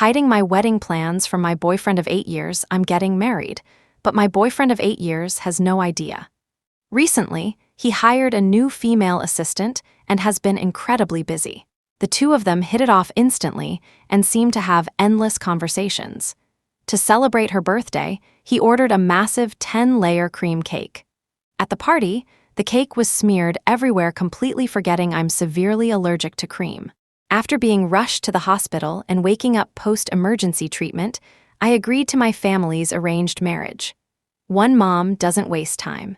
hiding my wedding plans from my boyfriend of 8 years. I'm getting married, but my boyfriend of 8 years has no idea. Recently, he hired a new female assistant and has been incredibly busy. The two of them hit it off instantly and seem to have endless conversations. To celebrate her birthday, he ordered a massive 10-layer cream cake. At the party, the cake was smeared everywhere, completely forgetting I'm severely allergic to cream. After being rushed to the hospital and waking up post-emergency treatment, I agreed to my family's arranged marriage. One mom doesn't waste time.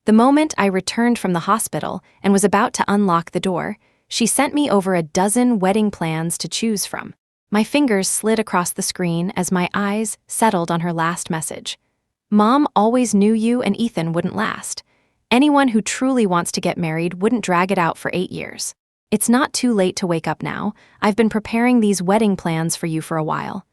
The moment I returned from the hospital and was about to unlock the door, she sent me over a dozen wedding plans to choose from. My fingers slid across the screen as my eyes settled on her last message. Mom always knew you and Ethan wouldn't last. Anyone who truly wants to get married wouldn't drag it out for 8 years. It's not too late to wake up now. I've been preparing these wedding plans for you for a while.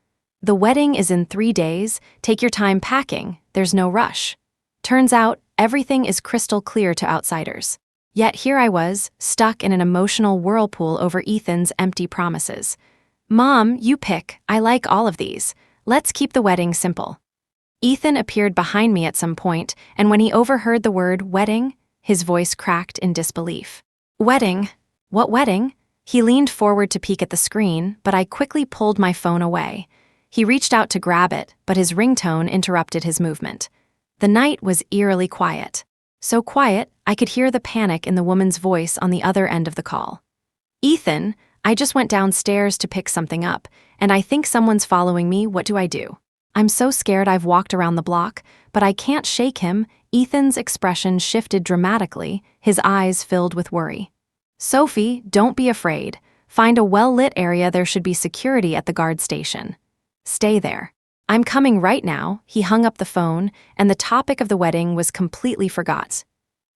The wedding is in 3 days. Take your time packing. There's no rush. Turns out, everything is crystal clear to outsiders. Yet here I was, stuck in an emotional whirlpool over Ethan's empty promises. Mom, you pick. I like all of these. Let's keep the wedding simple. Ethan appeared behind me at some point, and when he overheard the word wedding, his voice cracked in disbelief. Wedding? What wedding? He leaned forward to peek at the screen, but I quickly pulled my phone away. He reached out to grab it, but his ringtone interrupted his movement. The night was eerily quiet. So quiet, I could hear the panic in the woman's voice on the other end of the call. Ethan, I just went downstairs to pick something up, and I think someone's following me. What do I do? I'm so scared. I've walked around the block, but I can't shake him. Ethan's expression shifted dramatically, his eyes filled with worry. Sophie, don't be afraid. Find a well-lit area. There should be security at the guard station. Stay there. I'm coming right now. He hung up the phone, and the topic of the wedding was completely forgot.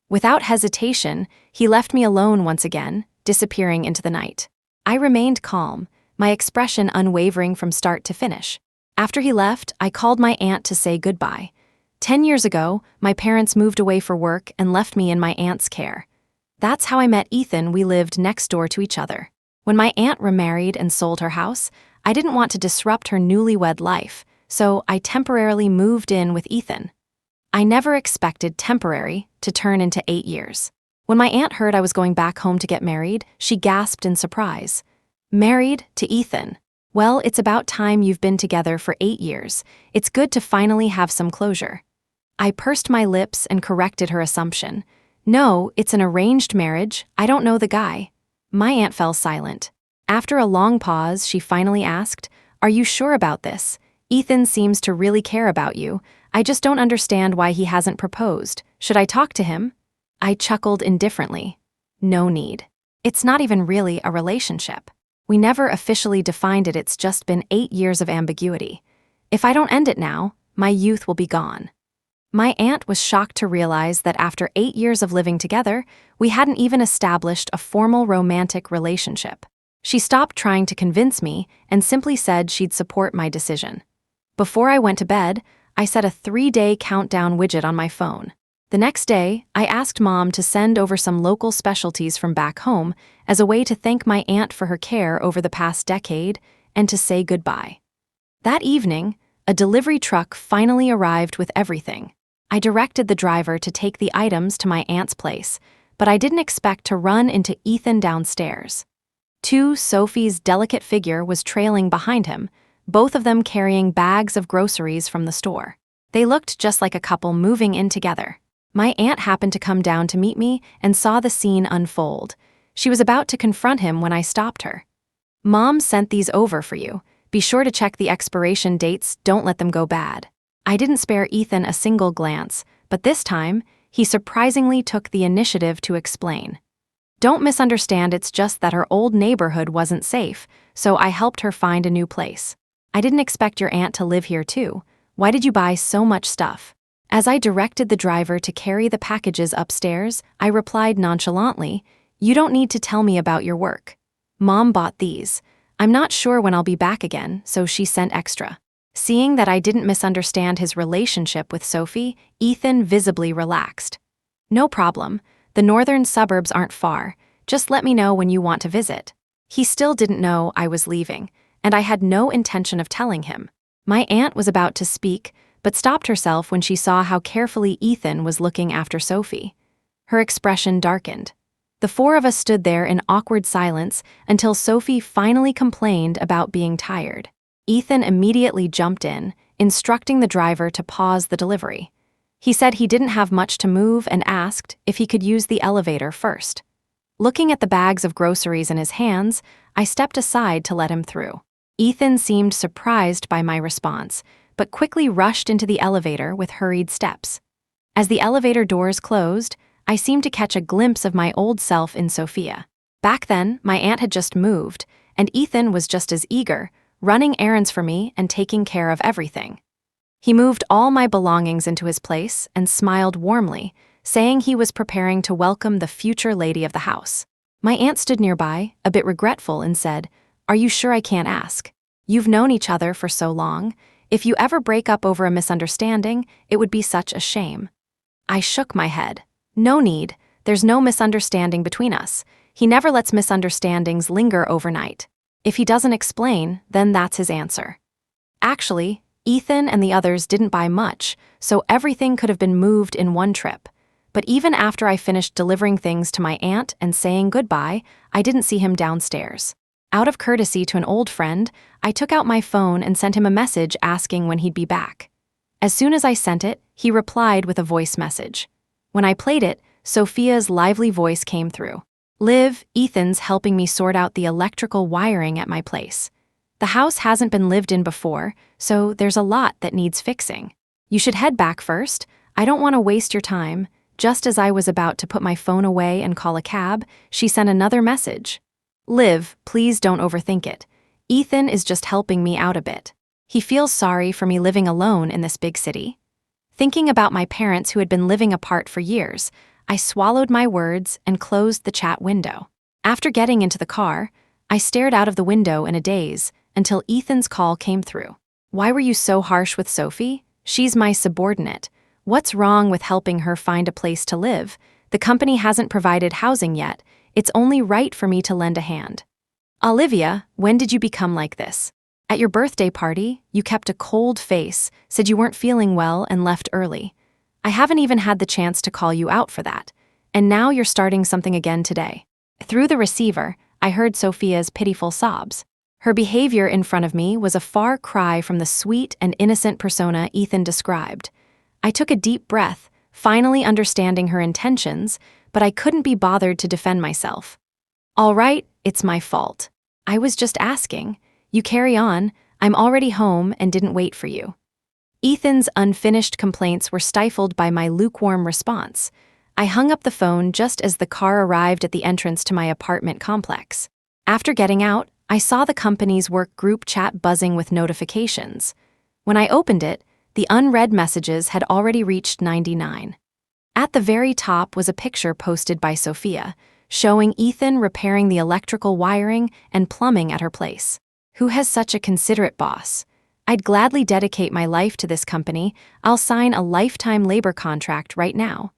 Without hesitation, he left me alone once again, disappearing into the night. I remained calm, my expression unwavering from start to finish. After he left, I called my aunt to say goodbye. 10 years ago, my parents moved away for work and left me in my aunt's care. That's how I met Ethan. We lived next door to each other. When my aunt remarried and sold her house, I didn't want to disrupt her newlywed life, so I temporarily moved in with Ethan. I never expected temporary to turn into 8 years. When my aunt heard I was going back home to get married, she gasped in surprise. Married to Ethan? Well, it's about time. You've been together for 8 years. It's good to finally have some closure. I pursed my lips and corrected her assumption. No, it's an arranged marriage. I don't know the guy. My aunt fell silent. After a long pause, she finally asked, Are you sure about this? Ethan seems to really care about you. I just don't understand why he hasn't proposed. Should I talk to him? I chuckled indifferently. No need. It's not even really a relationship. We never officially defined it. It's just been 8 years of ambiguity. If I don't end it now, my youth will be gone. My aunt was shocked to realize that after 8 years of living together, we hadn't even established a formal romantic relationship. She stopped trying to convince me and simply said she'd support my decision. Before I went to bed, I set a 3-day countdown widget on my phone. The next day, I asked Mom to send over some local specialties from back home as a way to thank my aunt for her care over the past decade and to say goodbye. That evening, a delivery truck finally arrived with everything. I directed the driver to take the items to my aunt's place, but I didn't expect to run into Ethan downstairs. Sophie's delicate figure was trailing behind him, both of them carrying bags of groceries from the store. They looked just like a couple moving in together. My aunt happened to come down to meet me and saw the scene unfold. She was about to confront him when I stopped her. Mom sent these over for you. Be sure to check the expiration dates. Don't let them go bad. I didn't spare Ethan a single glance, but this time, he surprisingly took the initiative to explain. Don't misunderstand, it's just that her old neighborhood wasn't safe, so I helped her find a new place. I didn't expect your aunt to live here too. Why did you buy so much stuff? As I directed the driver to carry the packages upstairs, I replied nonchalantly, You don't need to tell me about your work. Mom bought these. I'm not sure when I'll be back again, so she sent extra. Seeing that I didn't misunderstand his relationship with Sophie, Ethan visibly relaxed. No problem. The northern suburbs aren't far. Just let me know when you want to visit. He still didn't know I was leaving, and I had no intention of telling him. My aunt was about to speak, but stopped herself when she saw how carefully Ethan was looking after Sophie. Her expression darkened. The four of us stood there in awkward silence until Sophie finally complained about being tired. Ethan immediately jumped in, instructing the driver to pause the delivery. He said he didn't have much to move and asked if he could use the elevator first. Looking at the bags of groceries in his hands, I stepped aside to let him through. Ethan seemed surprised by my response, but quickly rushed into the elevator with hurried steps. As the elevator doors closed, I seemed to catch a glimpse of my old self in Sophia. Back then, my aunt had just moved, and Ethan was just as eager, running errands for me and taking care of everything. He moved all my belongings into his place and smiled warmly, saying he was preparing to welcome the future lady of the house. My aunt stood nearby, a bit regretful, and said, "Are you sure I can't ask? You've known each other for so long. If you ever break up over a misunderstanding, it would be such a shame." I shook my head. "No need, there's no misunderstanding between us. He never lets misunderstandings linger overnight. If he doesn't explain, then that's his answer." Actually, Ethan and the others didn't buy much, so everything could have been moved in one trip. But even after I finished delivering things to my aunt and saying goodbye, I didn't see him downstairs. Out of courtesy to an old friend, I took out my phone and sent him a message asking when he'd be back. As soon as I sent it, he replied with a voice message. When I played it, Sophia's lively voice came through. "Liv, Ethan's helping me sort out the electrical wiring at my place. The house hasn't been lived in before, so there's a lot that needs fixing. You should head back first. I don't want to waste your time." Just as I was about to put my phone away and call a cab, she sent another message. "Liv, please don't overthink it. Ethan is just helping me out a bit. He feels sorry for me living alone in this big city." Thinking about my parents who had been living apart for years, I swallowed my words and closed the chat window. After getting into the car, I stared out of the window in a daze until Ethan's call came through. "Why were you so harsh with Sophie? She's my subordinate. What's wrong with helping her find a place to live? The company hasn't provided housing yet. It's only right for me to lend a hand." "Olivia, when did you become like this? At your birthday party, you kept a cold face, said you weren't feeling well, and left early. I haven't even had the chance to call you out for that. And now you're starting something again today." Through the receiver, I heard Sophia's pitiful sobs. Her behavior in front of me was a far cry from the sweet and innocent persona Ethan described. I took a deep breath, finally understanding her intentions, but I couldn't be bothered to defend myself. "All right, it's my fault. I was just asking. You carry on. I'm already home and didn't wait for you." Ethan's unfinished complaints were stifled by my lukewarm response. I hung up the phone just as the car arrived at the entrance to my apartment complex. After getting out, I saw the company's work group chat buzzing with notifications. When I opened it, the unread messages had already reached 99. At the very top was a picture posted by Sophia, showing Ethan repairing the electrical wiring and plumbing at her place. Who has such a considerate boss? I'd gladly dedicate my life to this company. I'll sign a lifetime labor contract right now.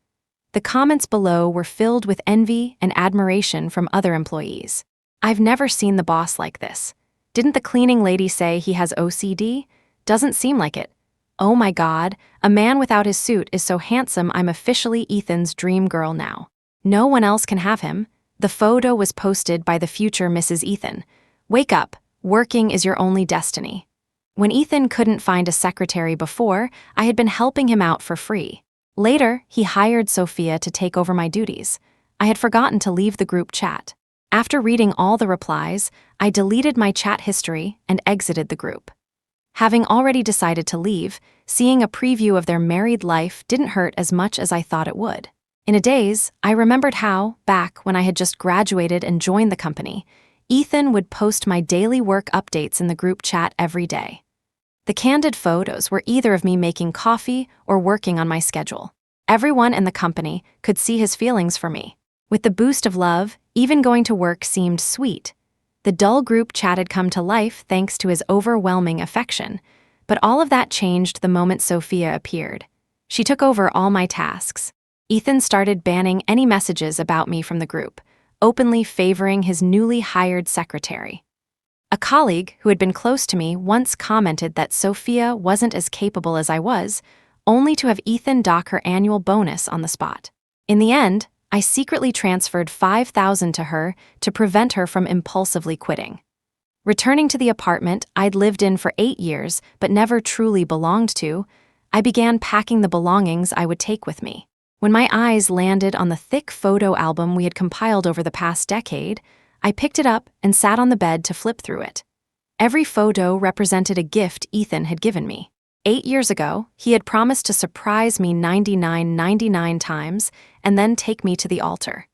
The comments below were filled with envy and admiration from other employees. "I've never seen the boss like this. Didn't the cleaning lady say he has OCD? Doesn't seem like it. Oh my God, a man without his suit is so handsome I'm officially Ethan's dream girl now. No one else can have him." The photo was posted by the future Mrs. Ethan. "Wake up, working is your only destiny." When Ethan couldn't find a secretary before, I had been helping him out for free. Later, he hired Sophia to take over my duties. I had forgotten to leave the group chat. After reading all the replies, I deleted my chat history and exited the group. Having already decided to leave, seeing a preview of their married life didn't hurt as much as I thought it would. In a daze, I remembered how, back when I had just graduated and joined the company, Ethan would post my daily work updates in the group chat every day. The candid photos were either of me making coffee or working on my schedule. Everyone in the company could see his feelings for me. With the boost of love, even going to work seemed sweet. The dull group chat had come to life thanks to his overwhelming affection, but all of that changed the moment Sophia appeared. She took over all my tasks. Ethan started banning any messages about me from the group, openly favoring his newly hired secretary. A colleague who had been close to me once commented that Sophia wasn't as capable as I was, only to have Ethan dock her annual bonus on the spot. In the end, I secretly transferred $5,000 to her to prevent her from impulsively quitting. Returning to the apartment I'd lived in for 8 years but never truly belonged to, I began packing the belongings I would take with me. When my eyes landed on the thick photo album we had compiled over the past decade, I picked it up and sat on the bed to flip through it. Every photo represented a gift Ethan had given me. 8 years ago, he had promised to surprise me 99 times and then take me to the altar.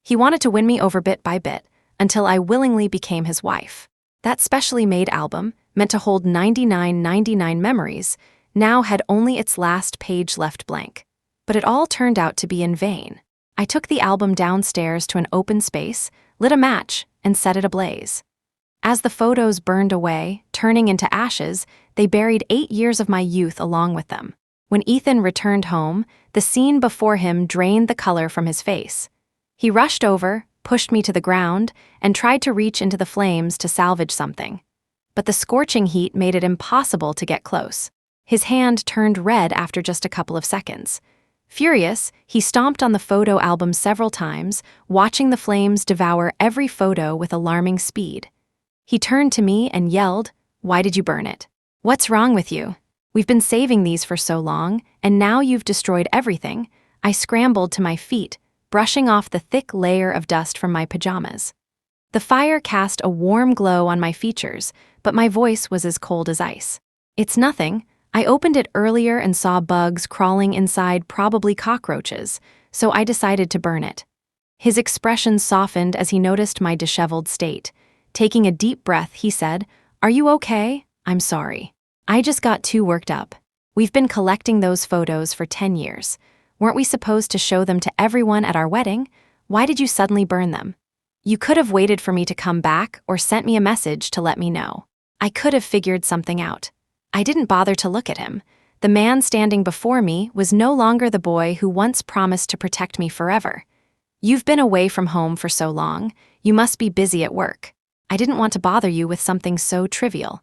He wanted to win me over bit by bit until I willingly became his wife. That specially made album, meant to hold 99 memories, now had only its last page left blank. But it all turned out to be in vain. I took the album downstairs to an open space, lit a match, and set it ablaze. As the photos burned away, turning into ashes, they buried 8 years of my youth along with them. When Ethan returned home, the scene before him drained the color from his face. He rushed over, pushed me to the ground, and tried to reach into the flames to salvage something. But the scorching heat made it impossible to get close. His hand turned red after just a couple of seconds. Furious, he stomped on the photo album several times, watching the flames devour every photo with alarming speed. He turned to me and yelled, "Why did you burn it? What's wrong with you? We've been saving these for so long, and now you've destroyed everything." I scrambled to my feet, brushing off the thick layer of dust from my pajamas. The fire cast a warm glow on my features, but my voice was as cold as ice. "It's nothing. I opened it earlier and saw bugs crawling inside, probably cockroaches, so I decided to burn it." His expression softened as he noticed my disheveled state. Taking a deep breath, he said, "Are you okay? I'm sorry. I just got too worked up. We've been collecting those photos for 10 years. Weren't we supposed to show them to everyone at our wedding? Why did you suddenly burn them? You could have waited for me to come back or sent me a message to let me know. I could have figured something out." I didn't bother to look at him. The man standing before me was no longer the boy who once promised to protect me forever. "You've been away from home for so long. You must be busy at work. I didn't want to bother you with something so trivial."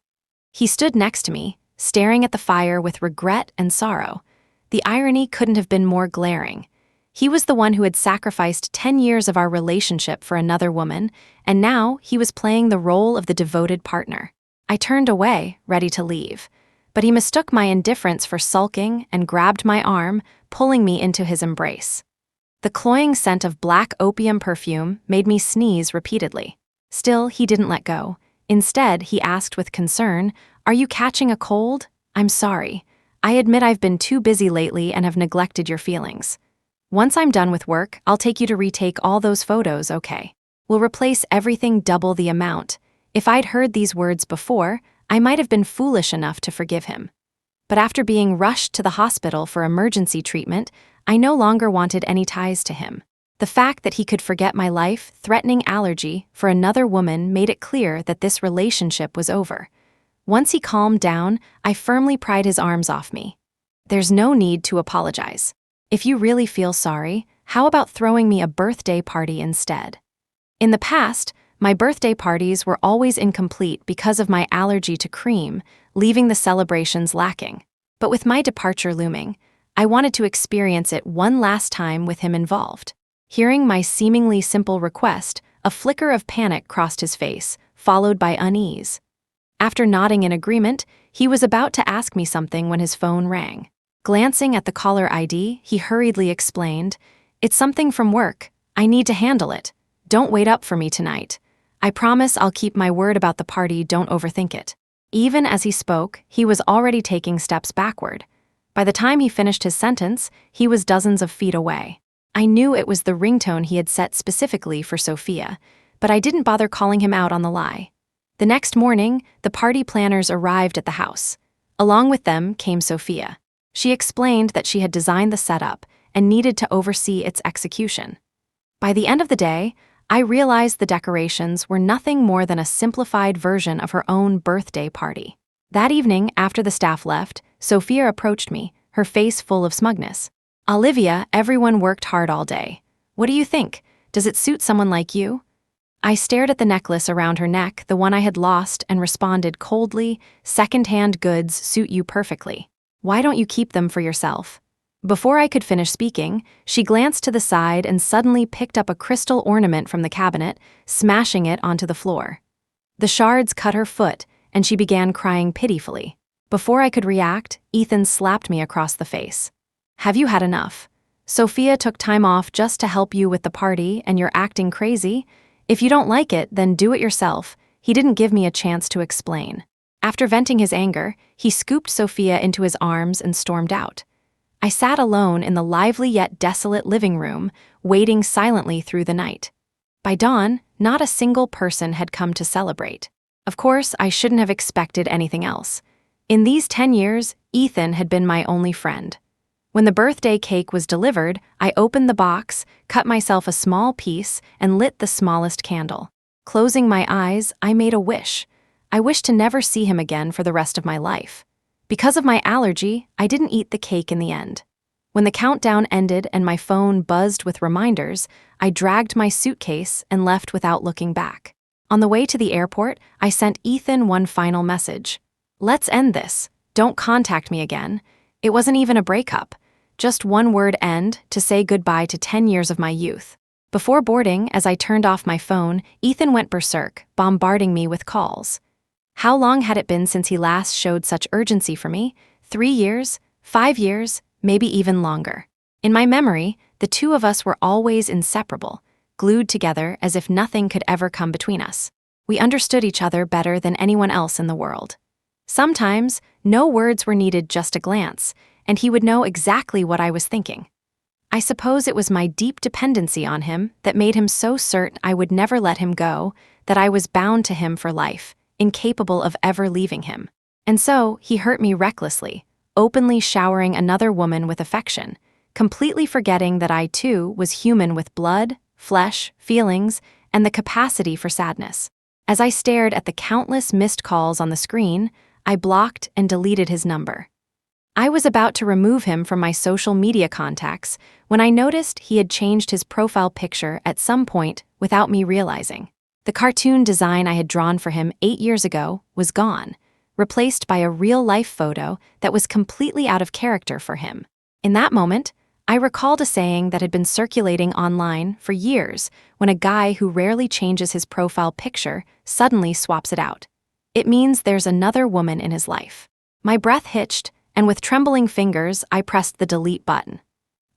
He stood next to me, staring at the fire with regret and sorrow. The irony couldn't have been more glaring. He was the one who had sacrificed 10 years of our relationship for another woman, and now he was playing the role of the devoted partner. I turned away, ready to leave. But he mistook my indifference for sulking and grabbed my arm, pulling me into his embrace. The cloying scent of black opium perfume made me sneeze repeatedly. Still, he didn't let go. Instead, he asked with concern, "Are you catching a cold? I'm sorry. I admit I've been too busy lately and have neglected your feelings. Once I'm done with work, I'll take you to retake all those photos, okay? We'll replace everything double the amount." If I'd heard these words before, I might have been foolish enough to forgive him. But after being rushed to the hospital for emergency treatment, I no longer wanted any ties to him. The fact that he could forget my life-threatening allergy for another woman made it clear that this relationship was over. Once he calmed down, I firmly pried his arms off me. "There's no need to apologize. If you really feel sorry, how about throwing me a birthday party instead?" In the past, my birthday parties were always incomplete because of my allergy to cream, leaving the celebrations lacking. But with my departure looming, I wanted to experience it one last time with him involved. Hearing my seemingly simple request, a flicker of panic crossed his face, followed by unease. After nodding in agreement, he was about to ask me something when his phone rang. Glancing at the caller ID, he hurriedly explained, "It's something from work. I need to handle it. Don't wait up for me tonight. I promise I'll keep my word about the party, don't overthink it." Even as he spoke, he was already taking steps backward. By the time he finished his sentence, he was dozens of feet away. I knew it was the ringtone he had set specifically for Sophia, but I didn't bother calling him out on the lie. The next morning, the party planners arrived at the house. Along with them came Sophia. She explained that she had designed the setup and needed to oversee its execution. By the end of the day, I realized the decorations were nothing more than a simplified version of her own birthday party. That evening, after the staff left, Sophia approached me, her face full of smugness. "Olivia, everyone worked hard all day. What do you think? Does it suit someone like you?" I stared at the necklace around her neck, the one I had lost, and responded coldly, "Second-hand goods suit you perfectly. Why don't you keep them for yourself?" Before I could finish speaking, she glanced to the side and suddenly picked up a crystal ornament from the cabinet, smashing it onto the floor. The shards cut her foot, and she began crying pitifully. Before I could react, Ethan slapped me across the face. "Have you had enough? Sophia took time off just to help you with the party, and you're acting crazy? If you don't like it, then do it yourself." He didn't give me a chance to explain. After venting his anger, he scooped Sophia into his arms and stormed out. I sat alone in the lively yet desolate living room, waiting silently through the night. By dawn, not a single person had come to celebrate. Of course, I shouldn't have expected anything else. In these 10 years, Ethan had been my only friend. When the birthday cake was delivered, I opened the box, cut myself a small piece, and lit the smallest candle. Closing my eyes, I made a wish. I wished to never see him again for the rest of my life. Because of my allergy, I didn't eat the cake in the end. When the countdown ended and my phone buzzed with reminders, I dragged my suitcase and left without looking back. On the way to the airport, I sent Ethan one final message. "Let's end this. Don't contact me again." It wasn't even a breakup. Just one word "end" to say goodbye to 10 years of my youth. Before boarding, as I turned off my phone, Ethan went berserk, bombarding me with calls. How long had it been since he last showed such urgency for me? 3 years? 5 years? Maybe even longer. In my memory, the two of us were always inseparable, glued together as if nothing could ever come between us. We understood each other better than anyone else in the world. Sometimes, no words were needed, just a glance, and he would know exactly what I was thinking. I suppose it was my deep dependency on him that made him so certain I would never let him go, that I was bound to him for life, incapable of ever leaving him. And so, he hurt me recklessly, openly showering another woman with affection, completely forgetting that I too was human with blood, flesh, feelings, and the capacity for sadness. As I stared at the countless missed calls on the screen, I blocked and deleted his number. I was about to remove him from my social media contacts when I noticed he had changed his profile picture at some point without me realizing. The cartoon design I had drawn for him 8 years ago was gone, replaced by a real-life photo that was completely out of character for him. In that moment, I recalled a saying that had been circulating online for years when a guy who rarely changes his profile picture suddenly swaps it out. It means there's another woman in his life. My breath hitched, and with trembling fingers, I pressed the delete button.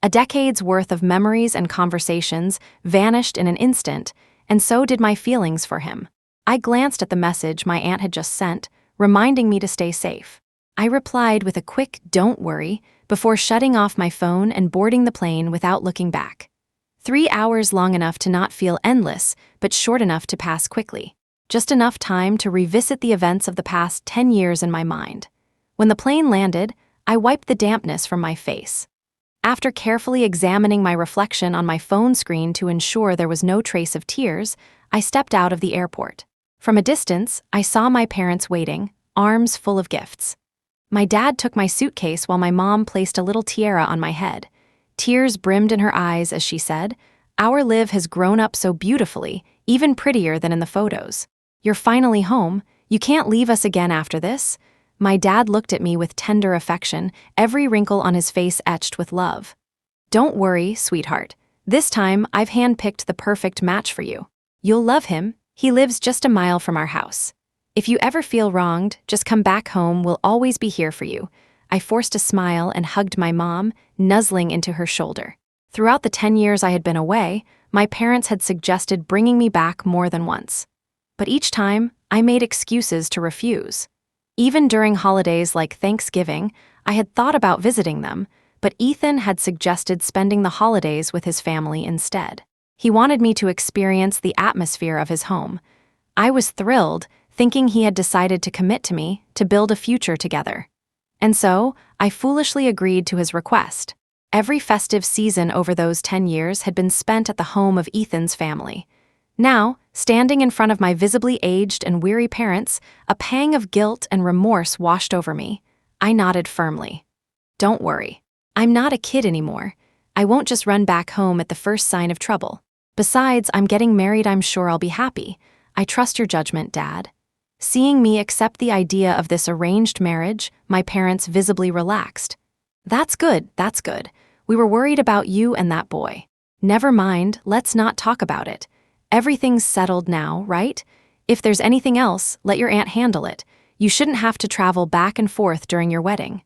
A decade's worth of memories and conversations vanished in an instant, and so did my feelings for him. I glanced at the message my aunt had just sent, reminding me to stay safe. I replied with a quick "don't worry" before shutting off my phone and boarding the plane without looking back. 3 hours long enough to not feel endless, but short enough to pass quickly. Just enough time to revisit the events of the past 10 years in my mind. When the plane landed, I wiped the dampness from my face. After carefully examining my reflection on my phone screen to ensure there was no trace of tears, I stepped out of the airport. From a distance, I saw my parents waiting, arms full of gifts. My dad took my suitcase while my mom placed a little tiara on my head. Tears brimmed in her eyes as she said, "Our Liv has grown up so beautifully, even prettier than in the photos. You're finally home. You can't leave us again after this." My dad looked at me with tender affection, every wrinkle on his face etched with love. "Don't worry, sweetheart. This time, I've handpicked the perfect match for you. You'll love him. He lives just a mile from our house. If you ever feel wronged, just come back home. We'll always be here for you." I forced a smile and hugged my mom, nuzzling into her shoulder. Throughout the 10 years I had been away, my parents had suggested bringing me back more than once. But each time, I made excuses to refuse. Even during holidays like Thanksgiving, I had thought about visiting them, but Ethan had suggested spending the holidays with his family instead. He wanted me to experience the atmosphere of his home. I was thrilled, thinking he had decided to commit to me, to build a future together. And so, I foolishly agreed to his request. Every festive season over those 10 years had been spent at the home of Ethan's family. Now, standing in front of my visibly aged and weary parents, a pang of guilt and remorse washed over me. I nodded firmly. "Don't worry. I'm not a kid anymore. I won't just run back home at the first sign of trouble. Besides, I'm getting married, I'm sure I'll be happy. I trust your judgment, Dad. Seeing me accept the idea of this arranged marriage, my parents visibly relaxed. That's good, that's good. We were worried about you and that boy. Never mind, let's not talk about it. Everything's settled now, right? If there's anything else, let your aunt handle it. You shouldn't have to travel back and forth during your wedding.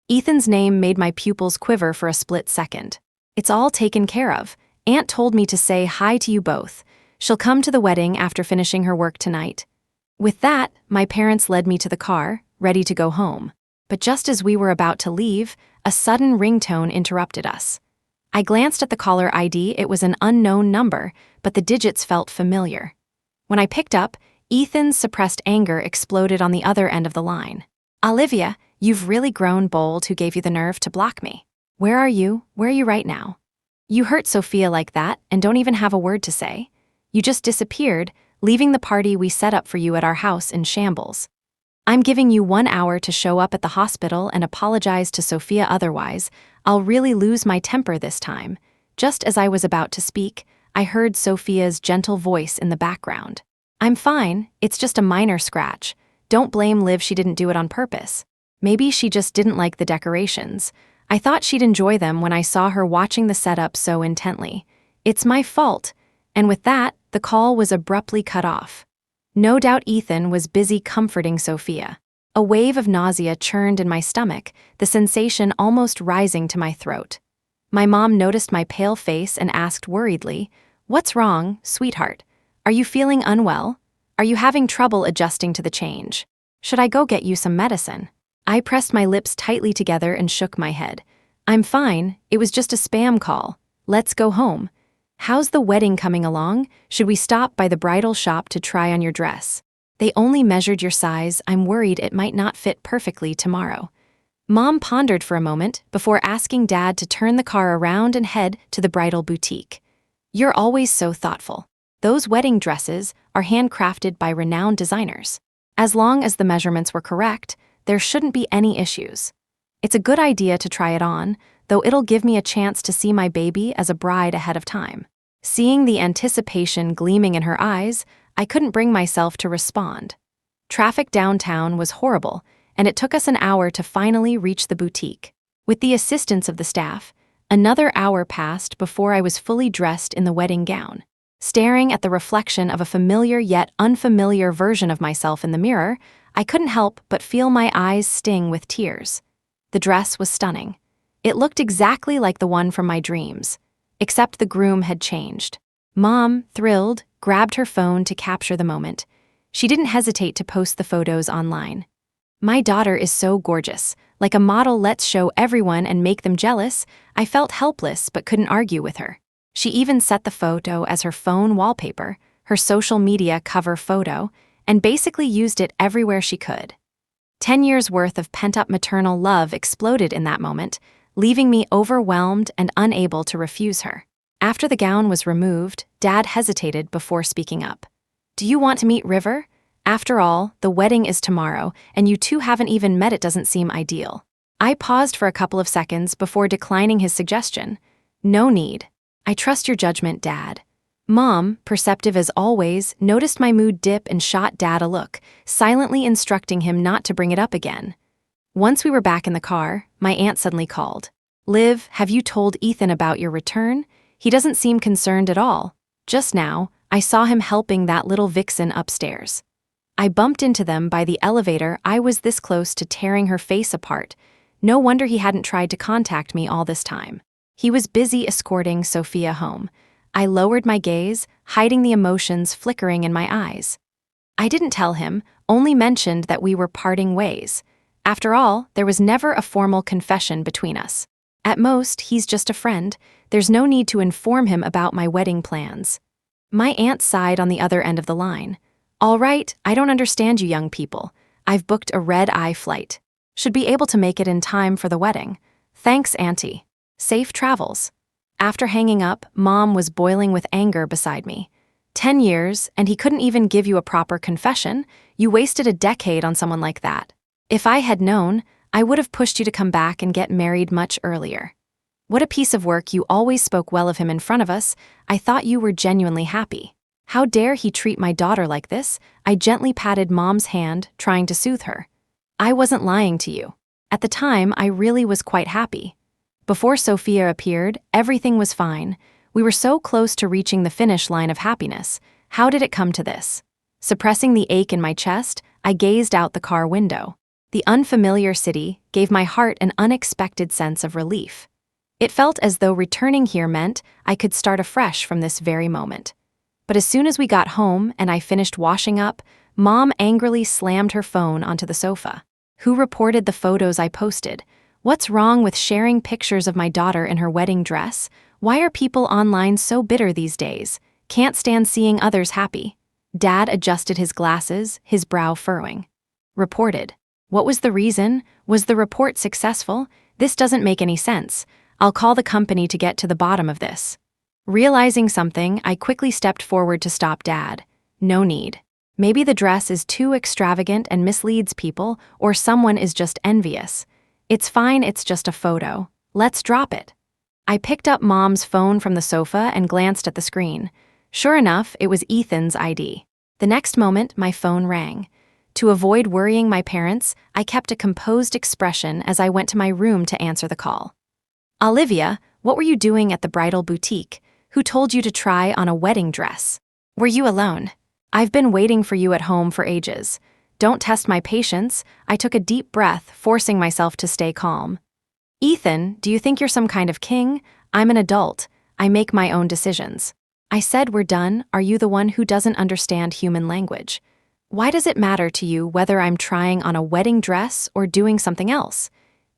Ethan's name made my pupils quiver for a split second. It's all taken care of. Aunt told me to say hi to you both. She'll come to the wedding after finishing her work tonight. With that, my parents led me to the car, ready to go home. But just as we were about to leave, a sudden ringtone interrupted us. I glanced at the caller ID. It was an unknown number, but the digits felt familiar. When I picked up, Ethan's suppressed anger exploded on the other end of the line. Olivia, you've really grown bold. Who gave you the nerve to block me? Where are you? Where are you right now? You hurt Sophia like that and don't even have a word to say. You just disappeared, leaving the party we set up for you at our house in shambles. I'm giving you 1 hour to show up at the hospital and apologize to Sophia, otherwise, I'll really lose my temper this time. Just as I was about to speak, I heard Sophia's gentle voice in the background. I'm fine, it's just a minor scratch. Don't blame Liv, she didn't do it on purpose. Maybe she just didn't like the decorations. I thought she'd enjoy them when I saw her watching the setup so intently. It's my fault. And with that, the call was abruptly cut off. No doubt Ethan was busy comforting Sophia. A wave of nausea churned in my stomach, the sensation almost rising to my throat. My mom noticed my pale face and asked worriedly, "What's wrong, sweetheart? Are you feeling unwell? Are you having trouble adjusting to the change? Should I go get you some medicine?" I pressed my lips tightly together and shook my head. I'm fine, it was just a spam call. Let's go home. How's the wedding coming along? Should we stop by the bridal shop to try on your dress? They only measured your size. I'm worried it might not fit perfectly tomorrow. Mom pondered for a moment before asking Dad to turn the car around and head to the bridal boutique. You're always so thoughtful. Those wedding dresses are handcrafted by renowned designers. As long as the measurements were correct, there shouldn't be any issues. It's a good idea to try it on, though it'll give me a chance to see my baby as a bride ahead of time. Seeing the anticipation gleaming in her eyes, I couldn't bring myself to respond. Traffic downtown was horrible, and it took us an hour to finally reach the boutique. With the assistance of the staff, another hour passed before I was fully dressed in the wedding gown. Staring at the reflection of a familiar yet unfamiliar version of myself in the mirror, I couldn't help but feel my eyes sting with tears. The dress was stunning. It looked exactly like the one from my dreams, except the groom had changed. Mom, thrilled, grabbed her phone to capture the moment. She didn't hesitate to post the photos online. My daughter is so gorgeous, like a model. Let's show everyone and make them jealous. I felt helpless but couldn't argue with her. She even set the photo as her phone wallpaper, her social media cover photo, and basically used it everywhere she could. 10 years' worth of pent-up maternal love exploded in that moment, leaving me overwhelmed and unable to refuse her. After the gown was removed, Dad hesitated before speaking up. Do you want to meet River? After all, the wedding is tomorrow, and you two haven't even met. It doesn't seem ideal. I paused for a couple of seconds before declining his suggestion. No need. I trust your judgment, Dad. Mom, perceptive as always, noticed my mood dip and shot Dad a look, silently instructing him not to bring it up again. Once we were back in the car, my aunt suddenly called. Liv, have you told Ethan about your return? He doesn't seem concerned at all. Just now, I saw him helping that little vixen upstairs. I bumped into them by the elevator. I was this close to tearing her face apart. No wonder he hadn't tried to contact me all this time. He was busy escorting Sophia home. I lowered my gaze, hiding the emotions flickering in my eyes. I didn't tell him, only mentioned that we were parting ways. After all, there was never a formal confession between us. At most, he's just a friend. There's no need to inform him about my wedding plans. My aunt sighed on the other end of the line. All right, I don't understand you young people. I've booked a red-eye flight. Should be able to make it in time for the wedding. Thanks, Auntie. Safe travels. After hanging up, Mom was boiling with anger beside me. 10 years, and he couldn't even give you a proper confession? You wasted a decade on someone like that. If I had known, I would have pushed you to come back and get married much earlier. What a piece of work, you always spoke well of him in front of us. I thought you were genuinely happy. How dare he treat my daughter like this? I gently patted Mom's hand, trying to soothe her. I wasn't lying to you. At the time, I really was quite happy. Before Sophia appeared, everything was fine. We were so close to reaching the finish line of happiness. How did it come to this? Suppressing the ache in my chest, I gazed out the car window. The unfamiliar city gave my heart an unexpected sense of relief. It felt as though returning here meant I could start afresh from this very moment. But as soon as we got home and I finished washing up, Mom angrily slammed her phone onto the sofa. Who reported the photos I posted? What's wrong with sharing pictures of my daughter in her wedding dress? Why are people online so bitter these days? Can't stand seeing others happy. Dad adjusted his glasses, his brow furrowing. Reported. What was the reason? Was the report successful? This doesn't make any sense. I'll call the company to get to the bottom of this. Realizing something, I quickly stepped forward to stop Dad. No need. Maybe the dress is too extravagant and misleads people, or someone is just envious. It's fine, it's just a photo. Let's drop it. I picked up Mom's phone from the sofa and glanced at the screen. Sure enough, it was Ethan's ID. The next moment, my phone rang. To avoid worrying my parents, I kept a composed expression as I went to my room to answer the call. Olivia, what were you doing at the bridal boutique? Who told you to try on a wedding dress? Were you alone? I've been waiting for you at home for ages. Don't test my patience. I took a deep breath, forcing myself to stay calm. Ethan, do you think you're some kind of king? I'm an adult. I make my own decisions. I said we're done. Are you the one who doesn't understand human language? Why does it matter to you whether I'm trying on a wedding dress or doing something else?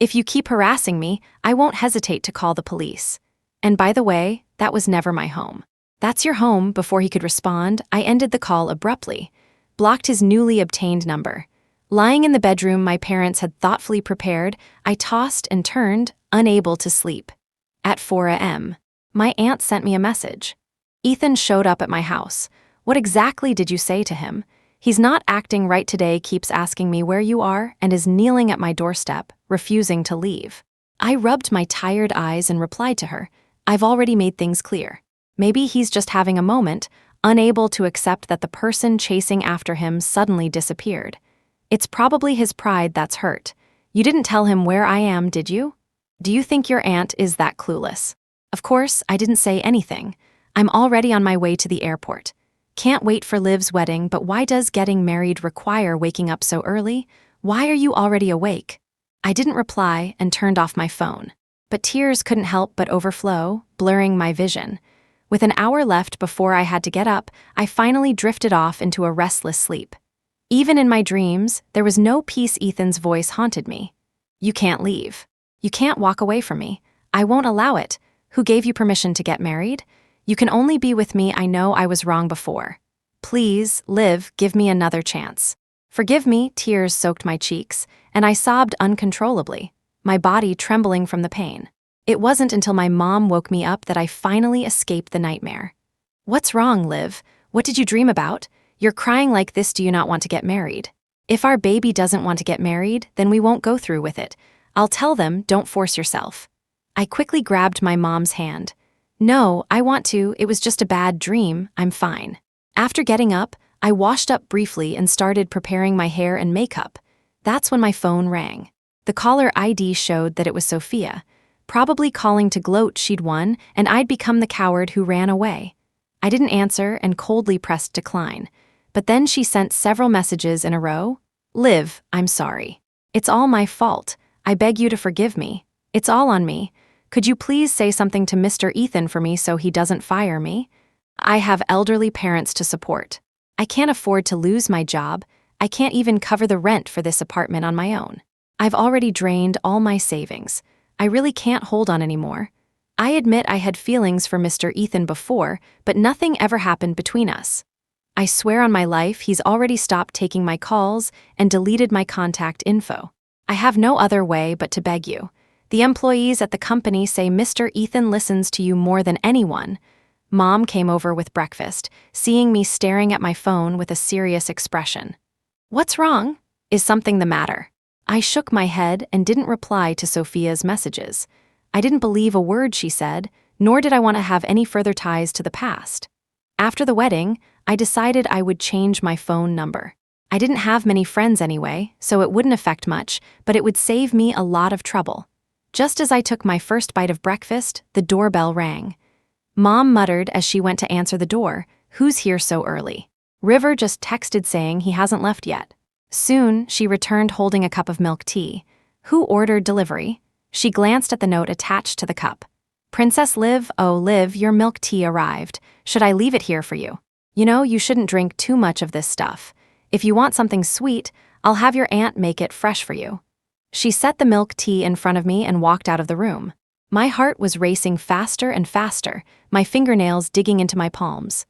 If you keep harassing me, I won't hesitate to call the police. And by the way, that was never my home. That's your home. Before he could respond, I ended the call abruptly, blocked his newly obtained number. Lying in the bedroom my parents had thoughtfully prepared, I tossed and turned, unable to sleep. At 4 a.m., my aunt sent me a message. Ethan showed up at my house. What exactly did you say to him? He's not acting right today, keeps asking me where you are, and is kneeling at my doorstep, refusing to leave. I rubbed my tired eyes and replied to her, I've already made things clear. Maybe he's just having a moment, unable to accept that the person chasing after him suddenly disappeared. It's probably his pride that's hurt. You didn't tell him where I am, did you? Do you think your aunt is that clueless? Of course, I didn't say anything. I'm already on my way to the airport. Can't wait for Liv's wedding, but why does getting married require waking up so early? Why are you already awake? I didn't reply and turned off my phone. But tears couldn't help but overflow, blurring my vision. With an hour left before I had to get up, I finally drifted off into a restless sleep. Even in my dreams, there was no peace. Ethan's voice haunted me. You can't leave. You can't walk away from me. I won't allow it. Who gave you permission to get married? You can only be with me. I know I was wrong before. Please, Liv, give me another chance. Forgive me. Tears soaked my cheeks, and I sobbed uncontrollably, my body trembling from the pain. It wasn't until my mom woke me up that I finally escaped the nightmare. What's wrong, Liv? What did you dream about? You're crying like this. Do you not want to get married? If our baby doesn't want to get married, then we won't go through with it. I'll tell them, don't force yourself. I quickly grabbed my mom's hand. No, I want to. It was just a bad dream. I'm fine. After getting up, I washed up briefly and started preparing my hair and makeup. That's when my phone rang. The caller ID showed that it was Sophia, probably calling to gloat she'd won and I'd become the coward who ran away. I didn't answer and coldly pressed decline. But then she sent several messages in a row. Liv, I'm sorry. It's all my fault. I beg you to forgive me. It's all on me. Could you please say something to Mr. Ethan for me so he doesn't fire me? I have elderly parents to support. I can't afford to lose my job. I can't even cover the rent for this apartment on my own. I've already drained all my savings. I really can't hold on anymore. I admit I had feelings for Mr. Ethan before, but nothing ever happened between us. I swear on my life he's already stopped taking my calls and deleted my contact info. I have no other way but to beg you. The employees at the company say Mr. Ethan listens to you more than anyone. Mom came over with breakfast, seeing me staring at my phone with a serious expression. What's wrong? Is something the matter? I shook my head and didn't reply to Sophia's messages. I didn't believe a word she said, nor did I want to have any further ties to the past. After the wedding, I decided I would change my phone number. I didn't have many friends anyway, so it wouldn't affect much, but it would save me a lot of trouble. Just as I took my first bite of breakfast, the doorbell rang. Mom muttered as she went to answer the door, "Who's here so early?" River just texted saying he hasn't left yet. Soon, she returned holding a cup of milk tea. "Who ordered delivery?" She glanced at the note attached to the cup. "Princess Liv, oh Liv, your milk tea arrived. Should I leave it here for you? You know, you shouldn't drink too much of this stuff. If you want something sweet, I'll have your aunt make it fresh for you." She set the milk tea in front of me and walked out of the room. My heart was racing faster and faster, my fingernails digging into my palms.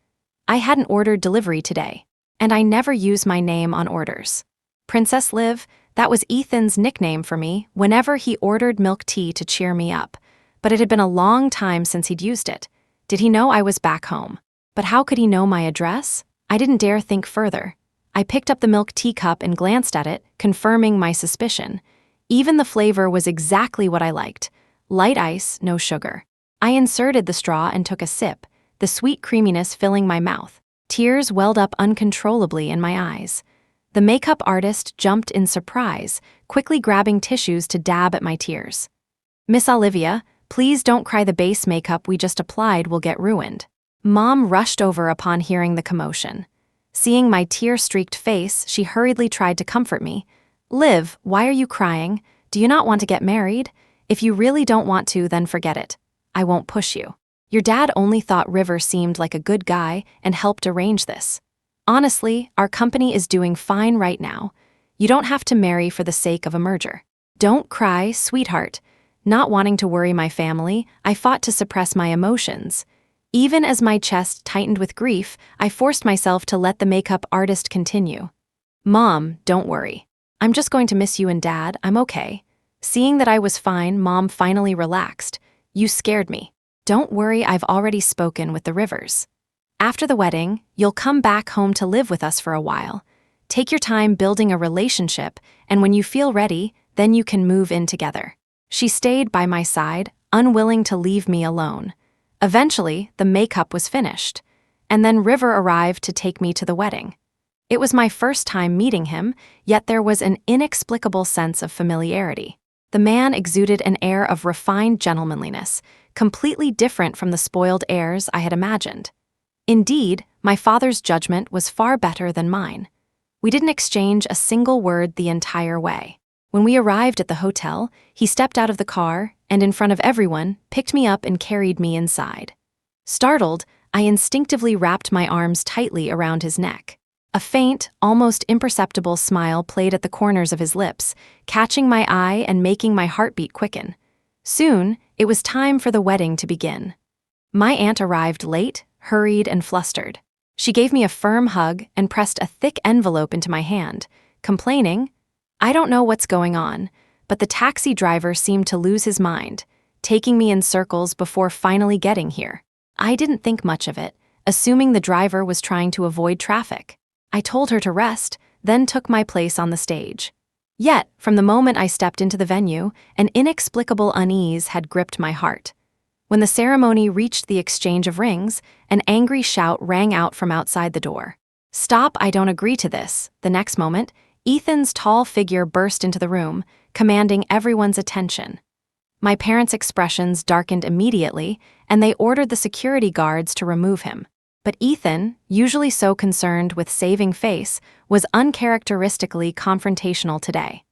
I hadn't ordered delivery today, and I never use my name on orders. Princess Liv, that was Ethan's nickname for me whenever he ordered milk tea to cheer me up, but it had been a long time since he'd used it. Did he know I was back home? But how could he know my address? I didn't dare think further. I picked up the milk teacup and glanced at it, confirming my suspicion. Even the flavor was exactly what I liked. Light ice, no sugar. I inserted the straw and took a sip, the sweet creaminess filling my mouth. Tears welled up uncontrollably in my eyes. The makeup artist jumped in surprise, quickly grabbing tissues to dab at my tears. "Miss Olivia, please don't cry, the base makeup we just applied will get ruined." Mom rushed over upon hearing the commotion. Seeing my tear-streaked face, she hurriedly tried to comfort me. "Liv, why are you crying? Do you not want to get married? If you really don't want to, then forget it. I won't push you. Your dad only thought River seemed like a good guy and helped arrange this. Honestly, our company is doing fine right now. You don't have to marry for the sake of a merger. Don't cry, sweetheart." Not wanting to worry my family, I fought to suppress my emotions. Even as my chest tightened with grief, I forced myself to let the makeup artist continue. "Mom, don't worry. I'm just going to miss you and Dad, I'm okay." Seeing that I was fine, Mom finally relaxed. "You scared me. Don't worry, I've already spoken with the Rivers. After the wedding, you'll come back home to live with us for a while. Take your time building a relationship, and when you feel ready, then you can move in together." She stayed by my side, unwilling to leave me alone. Eventually, the makeup was finished, and then River arrived to take me to the wedding. It was my first time meeting him, yet there was an inexplicable sense of familiarity. The man exuded an air of refined gentlemanliness, completely different from the spoiled airs I had imagined. Indeed, my father's judgment was far better than mine. We didn't exchange a single word the entire way. When we arrived at the hotel, he stepped out of the car and, in front of everyone, picked me up and carried me inside. Startled, I instinctively wrapped my arms tightly around his neck. A faint, almost imperceptible smile played at the corners of his lips, catching my eye and making my heartbeat quicken. Soon, it was time for the wedding to begin. My aunt arrived late, hurried, and flustered. She gave me a firm hug and pressed a thick envelope into my hand, complaining, "I don't know what's going on," but the taxi driver seemed to lose his mind, taking me in circles before finally getting here. I didn't think much of it, assuming the driver was trying to avoid traffic. I told her to rest, then took my place on the stage. Yet, from the moment I stepped into the venue, an inexplicable unease had gripped my heart. When the ceremony reached the exchange of rings, an angry shout rang out from outside the door. "Stop, I don't agree to this." The next moment, Ethan's tall figure burst into the room, commanding everyone's attention. My parents' expressions darkened immediately, and they ordered the security guards to remove him. But Ethan, usually so concerned with saving face, was uncharacteristically confrontational today.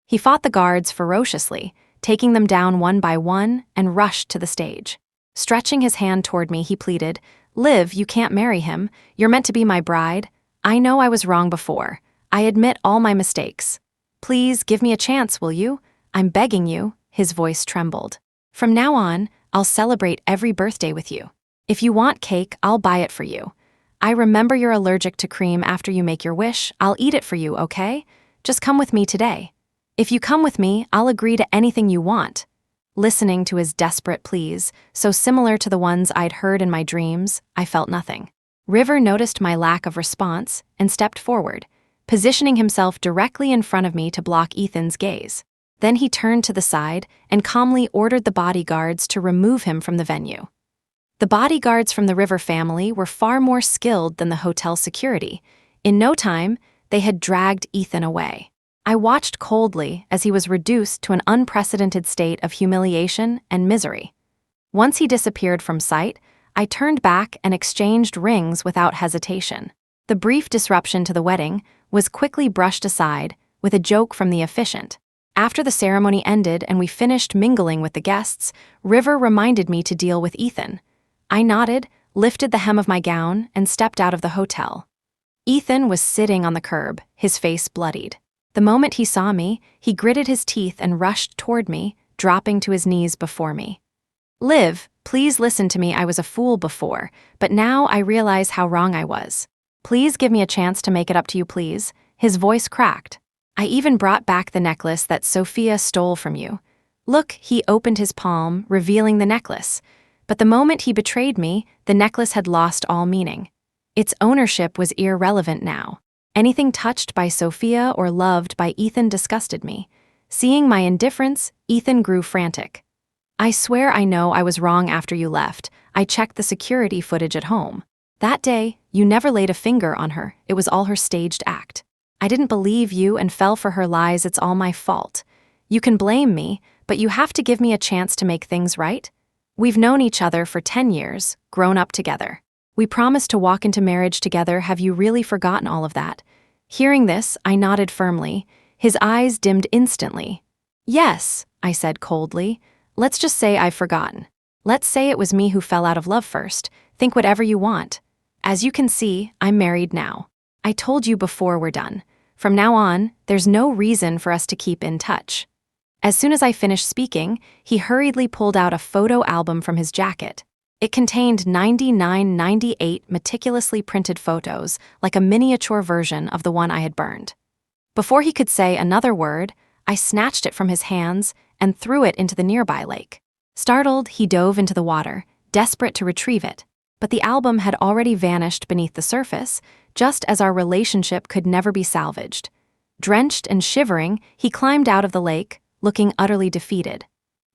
He fought the guards ferociously, taking them down one by one, and rushed to the stage. Stretching his hand toward me, he pleaded, "Liv, you can't marry him. You're meant to be my bride. I know I was wrong before. I admit all my mistakes. Please give me a chance, will you? I'm begging you." His voice trembled. "From now on, I'll celebrate every birthday with you. If you want cake, I'll buy it for you. I remember you're allergic to cream after you make your wish. I'll eat it for you, okay? Just come with me today. If you come with me, I'll agree to anything you want." Listening to his desperate pleas, so similar to the ones I'd heard in my dreams, I felt nothing. River noticed my lack of response and stepped forward, positioning himself directly in front of me to block Ethan's gaze. Then he turned to the side and calmly ordered the bodyguards to remove him from the venue. The bodyguards from the River family were far more skilled than the hotel security. In no time, they had dragged Ethan away. I watched coldly as he was reduced to an unprecedented state of humiliation and misery. Once he disappeared from sight, I turned back and exchanged rings without hesitation. The brief disruption to the wedding was quickly brushed aside with a joke from the officiant. After the ceremony ended and we finished mingling with the guests, River reminded me to deal with Ethan. I nodded, lifted the hem of my gown, and stepped out of the hotel. Ethan was sitting on the curb, his face bloodied. The moment he saw me, he gritted his teeth and rushed toward me, dropping to his knees before me. "Liv, please listen to me. I was a fool before, but now I realize how wrong I was. Please give me a chance to make it up to you, please." His voice cracked. "I even brought back the necklace that Sophia stole from you." Look, he opened his palm, revealing the necklace. But the moment he betrayed me, the necklace had lost all meaning. Its ownership was irrelevant now. Anything touched by Sophia or loved by Ethan disgusted me. Seeing my indifference, Ethan grew frantic. "I swear I know I was wrong after you left. I checked the security footage at home. That day, you never laid a finger on her. It was all her staged act. I didn't believe you and fell for her lies. It's all my fault. You can blame me, but you have to give me a chance to make things right. We've known each other for 10 years, grown up together. We promised to walk into marriage together. Have you really forgotten all of that?" Hearing this, I nodded firmly. His eyes dimmed instantly. "Yes," I said coldly. "Let's just say I've forgotten. Let's say it was me who fell out of love first. Think whatever you want. As you can see, I'm married now. I told you before we're done. From now on, there's no reason for us to keep in touch." As soon as I finished speaking, he hurriedly pulled out a photo album from his jacket. It contained 98 meticulously printed photos, like a miniature version of the one I had burned. Before he could say another word, I snatched it from his hands and threw it into the nearby lake. Startled, he dove into the water, desperate to retrieve it. But the album had already vanished beneath the surface, just as our relationship could never be salvaged. Drenched and shivering, he climbed out of the lake, looking utterly defeated.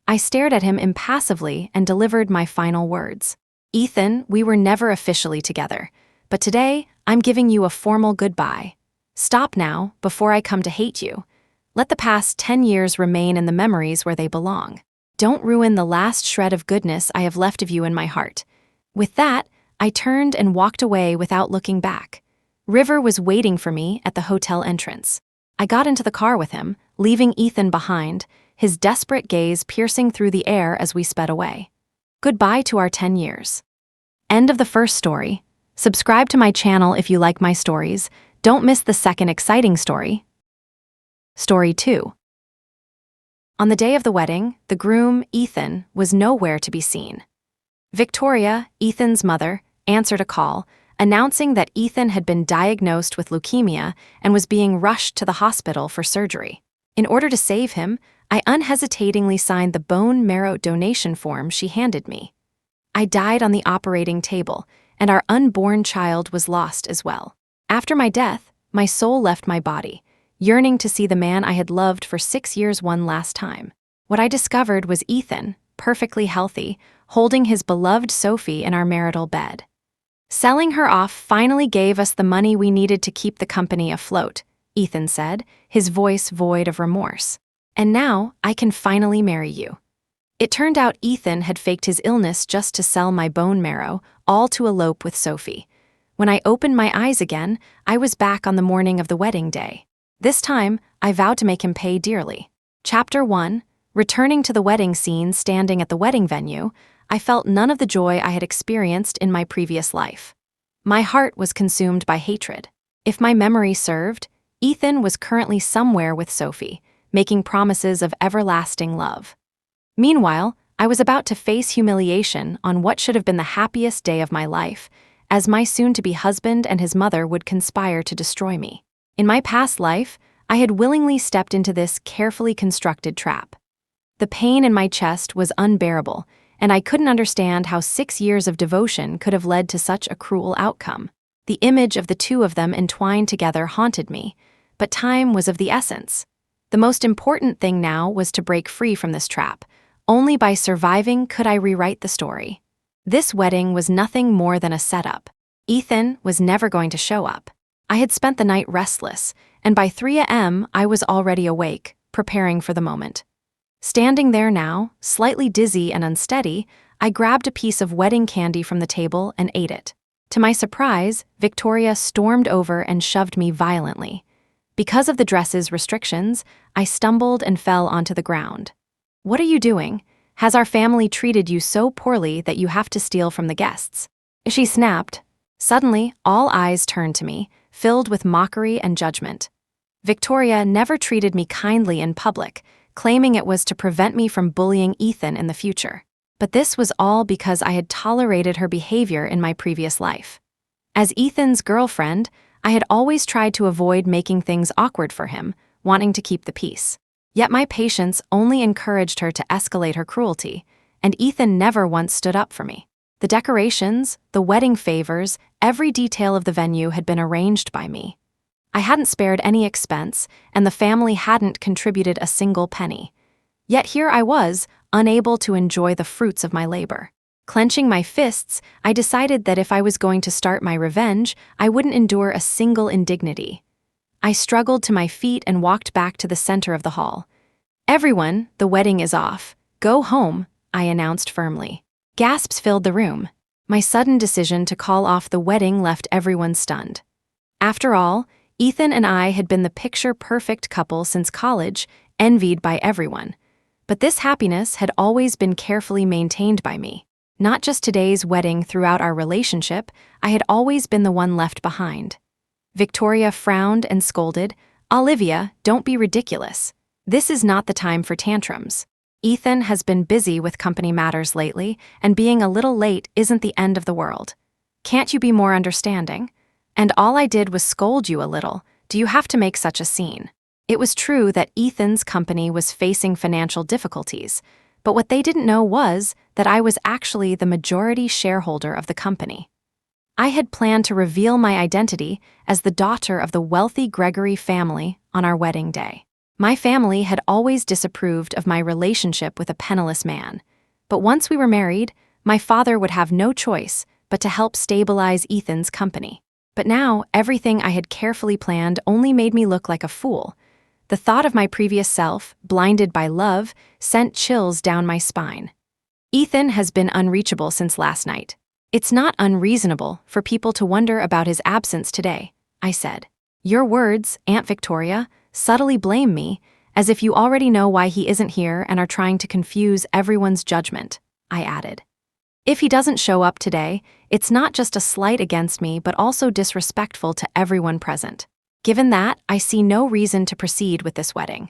I stared at him impassively and delivered my final words. "Ethan, we were never officially together, but today I'm giving you a formal goodbye. Stop now, before I come to hate you. Let the past 10 years remain in the memories where they belong. Don't ruin the last shred of goodness I have left of you in my heart." With that, I turned and walked away without looking back. River was waiting for me at the hotel entrance. I got into the car with him, leaving Ethan behind, his desperate gaze piercing through the air as we sped away. Goodbye to our 10 years. End of the first story. Subscribe to my channel if you like my stories. Don't miss the second exciting story. Story 2. On the day of the wedding, the groom, Ethan, was nowhere to be seen. Victoria, Ethan's mother, answered a call, announcing that Ethan had been diagnosed with leukemia and was being rushed to the hospital for surgery. In order to save him, I unhesitatingly signed the bone marrow donation form she handed me. I died on the operating table, and our unborn child was lost as well. After my death, my soul left my body, yearning to see the man I had loved for 6 years one last time. What I discovered was Ethan, perfectly healthy, holding his beloved Sophie in our marital bed. "Selling her off finally gave us the money we needed to keep the company afloat," Ethan said, his voice void of remorse. "And now I can finally marry you." It turned out Ethan had faked his illness just to sell my bone marrow, all to elope with Sophie. When I opened my eyes again, I was back on the morning of the wedding day. This time, I vowed to make him pay dearly. Chapter 1. Returning to the wedding scene standing at the wedding venue, I felt none of the joy I had experienced in my previous life. My heart was consumed by hatred. If my memory served, Ethan was currently somewhere with Sophie, making promises of everlasting love. Meanwhile, I was about to face humiliation on what should have been the happiest day of my life, as my soon-to-be husband and his mother would conspire to destroy me. In my past life, I had willingly stepped into this carefully constructed trap. The pain in my chest was unbearable, and I couldn't understand how 6 years of devotion could have led to such a cruel outcome. The image of the two of them entwined together haunted me, but time was of the essence. The most important thing now was to break free from this trap. Only by surviving could I rewrite the story. This wedding was nothing more than a setup. Ethan was never going to show up. I had spent the night restless, and by 3 a.m. I was already awake, preparing for the moment. Standing there now, slightly dizzy and unsteady, I grabbed a piece of wedding candy from the table and ate it. To my surprise, Victoria stormed over and shoved me violently. Because of the dress's restrictions, I stumbled and fell onto the ground. "What are you doing? Has our family treated you so poorly that you have to steal from the guests?" She snapped. Suddenly, all eyes turned to me, filled with mockery and judgment. Victoria never treated me kindly in public, claiming it was to prevent me from bullying Ethan in the future. But this was all because I had tolerated her behavior in my previous life. As Ethan's girlfriend, I had always tried to avoid making things awkward for him, wanting to keep the peace. Yet my patience only encouraged her to escalate her cruelty, and Ethan never once stood up for me. The decorations, the wedding favors, every detail of the venue had been arranged by me. I hadn't spared any expense, and the family hadn't contributed a single penny. Yet here I was, unable to enjoy the fruits of my labor. Clenching my fists, I decided that if I was going to start my revenge, I wouldn't endure a single indignity. I struggled to my feet and walked back to the center of the hall. "Everyone, the wedding is off. Go home," I announced firmly. Gasps filled the room. My sudden decision to call off the wedding left everyone stunned. After all, Ethan and I had been the picture-perfect couple since college, envied by everyone. But this happiness had always been carefully maintained by me. Not just today's wedding, throughout our relationship, I had always been the one left behind. Victoria frowned and scolded, "Olivia, don't be ridiculous. This is not the time for tantrums. Ethan has been busy with company matters lately, and being a little late isn't the end of the world. Can't you be more understanding? And all I did was scold you a little. Do you have to make such a scene?" It was true that Ethan's company was facing financial difficulties, but what they didn't know was that I was actually the majority shareholder of the company. I had planned to reveal my identity as the daughter of the wealthy Gregory family on our wedding day. My family had always disapproved of my relationship with a penniless man, but once we were married, my father would have no choice but to help stabilize Ethan's company. But now, everything I had carefully planned only made me look like a fool. The thought of my previous self, blinded by love, sent chills down my spine. "Ethan has been unreachable since last night. It's not unreasonable for people to wonder about his absence today," I said. "Your words, Aunt Victoria, subtly blame me, as if you already know why he isn't here and are trying to confuse everyone's judgment," I added. "If he doesn't show up today, it's not just a slight against me but also disrespectful to everyone present. Given that, I see no reason to proceed with this wedding."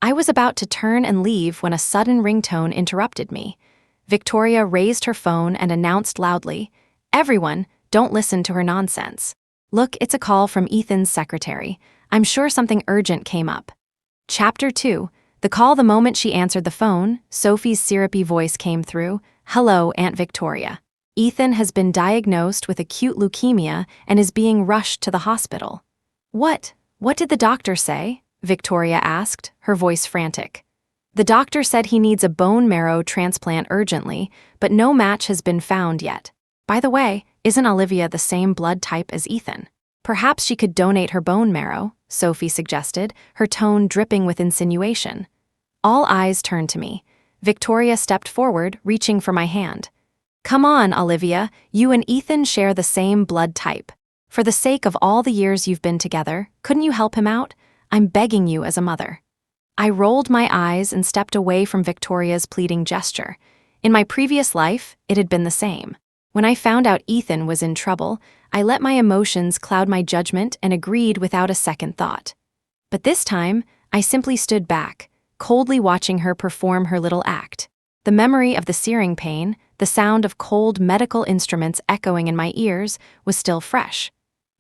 I was about to turn and leave when a sudden ringtone interrupted me. Victoria raised her phone and announced loudly, "Everyone, don't listen to her nonsense. Look, it's a call from Ethan's secretary. I'm sure something urgent came up." Chapter 2. The call. The moment she answered the phone, Sophie's syrupy voice came through. "Hello, Aunt Victoria. Ethan has been diagnosed with acute leukemia and is being rushed to the hospital." What did the doctor say?" Victoria asked, her voice frantic. "The doctor said he needs a bone marrow transplant urgently, but no match has been found yet. By the way, isn't Olivia the same blood type as Ethan? Perhaps she could donate her bone marrow," Sophie suggested, her tone dripping with insinuation. All eyes turned to me. Victoria stepped forward, reaching for my hand. "Come on, Olivia, you and Ethan share the same blood type. For the sake of all the years you've been together, couldn't you help him out? I'm begging you as a mother." I rolled my eyes and stepped away from Victoria's pleading gesture. In my previous life, it had been the same. When I found out Ethan was in trouble, I let my emotions cloud my judgment and agreed without a second thought. But this time, I simply stood back, coldly watching her perform her little act. The memory of the searing pain, the sound of cold medical instruments echoing in my ears, was still fresh.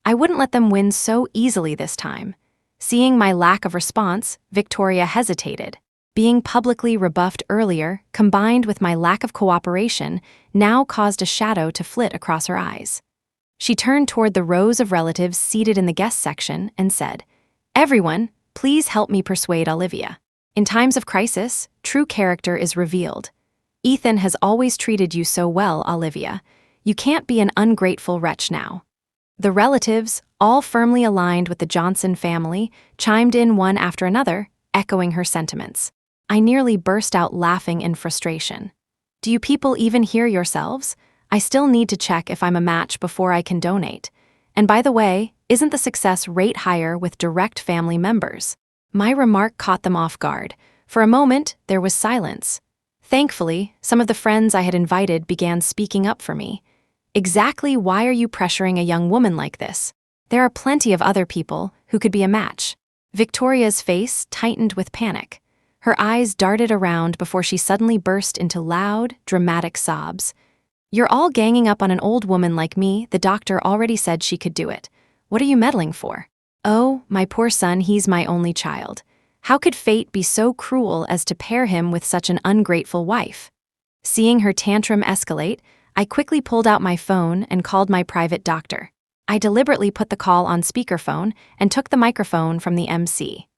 I wouldn't let them win so easily this time. Seeing my lack of response, Victoria hesitated. Being publicly rebuffed earlier, combined with my lack of cooperation, now caused a shadow to flit across her eyes. She turned toward the rows of relatives seated in the guest section and said, "Everyone, Please help me persuade Olivia. In times of crisis, true character is revealed. Ethan has always treated you so well, Olivia. You can't be an ungrateful wretch now. The relatives, all firmly aligned with the Johnson family, chimed in one after another, echoing her sentiments. I nearly burst out laughing in frustration. Do you people even hear yourselves? I still need to check if I'm a match before I can donate. And by the way, isn't the success rate higher with direct family members? My remark caught them off guard. For a moment, there was silence. Thankfully, some of the friends I had invited began speaking up for me. Exactly why are you pressuring a young woman like this? There are plenty of other people who could be a match. Victoria's face tightened with panic. Her eyes darted around before she suddenly burst into loud, dramatic sobs. You're all ganging up on an old woman like me. The doctor already said she could do it. What are you meddling for? Oh, my poor son, he's my only child. How could fate be so cruel as to pair him with such an ungrateful wife? Seeing her tantrum escalate, I quickly pulled out my phone and called my private doctor. I deliberately put the call on speakerphone and took the microphone from the MC.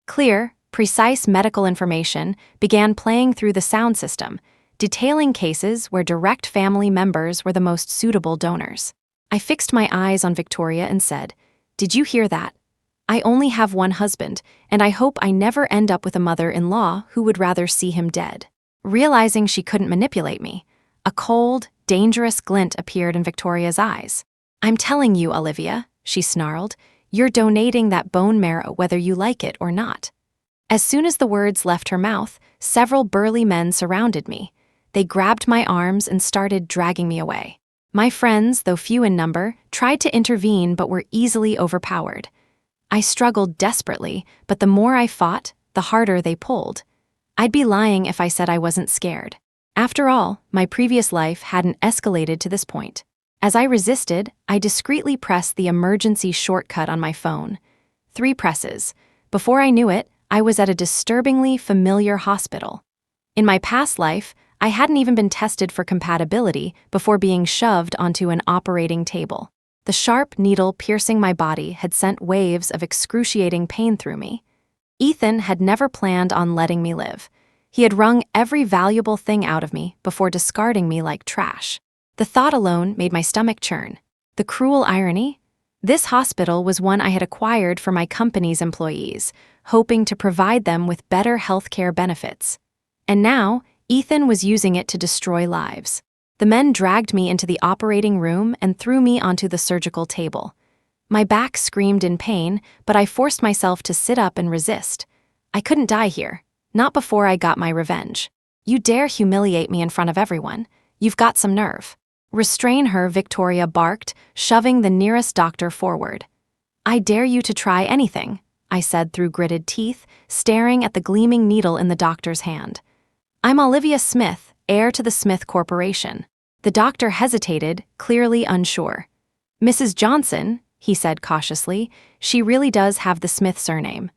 Clear, precise medical information began playing through the sound system, detailing cases where direct family members were the most suitable donors. I fixed my eyes on Victoria and said, "Did you hear that? I only have one husband, and I hope I never end up with a mother-in-law who would rather see him dead." Realizing she couldn't manipulate me, a cold, dangerous glint appeared in Victoria's eyes. "I'm telling you, Olivia," she snarled, "you're donating that bone marrow whether you like it or not." As soon as the words left her mouth, several burly men surrounded me. They grabbed my arms and started dragging me away. My friends, though few in number, tried to intervene but were easily overpowered. I struggled desperately, but the more I fought, the harder they pulled. I'd be lying if I said I wasn't scared. After all, my previous life hadn't escalated to this point. As I resisted, I discreetly pressed the emergency shortcut on my phone. 3 presses. Before I knew it, I was at a disturbingly familiar hospital. In my past life, I hadn't even been tested for compatibility before being shoved onto an operating table. The sharp needle piercing my body had sent waves of excruciating pain through me. Ethan had never planned on letting me live. He had wrung every valuable thing out of me before discarding me like trash. The thought alone made my stomach churn. The cruel irony? This hospital was one I had acquired for my company's employees, hoping to provide them with better healthcare benefits. And now, Ethan was using it to destroy lives. The men dragged me into the operating room and threw me onto the surgical table. My back screamed in pain, but I forced myself to sit up and resist. I couldn't die here. Not before I got my revenge. You dare humiliate me in front of everyone. You've got some nerve. Restrain her, Victoria barked, shoving the nearest doctor forward. I dare you to try anything, I said through gritted teeth, staring at the gleaming needle in the doctor's hand. I'm Olivia Smith, heir to the Smith Corporation. The doctor hesitated, clearly unsure. Mrs. Johnson, he said cautiously, she really does have the Smith surname.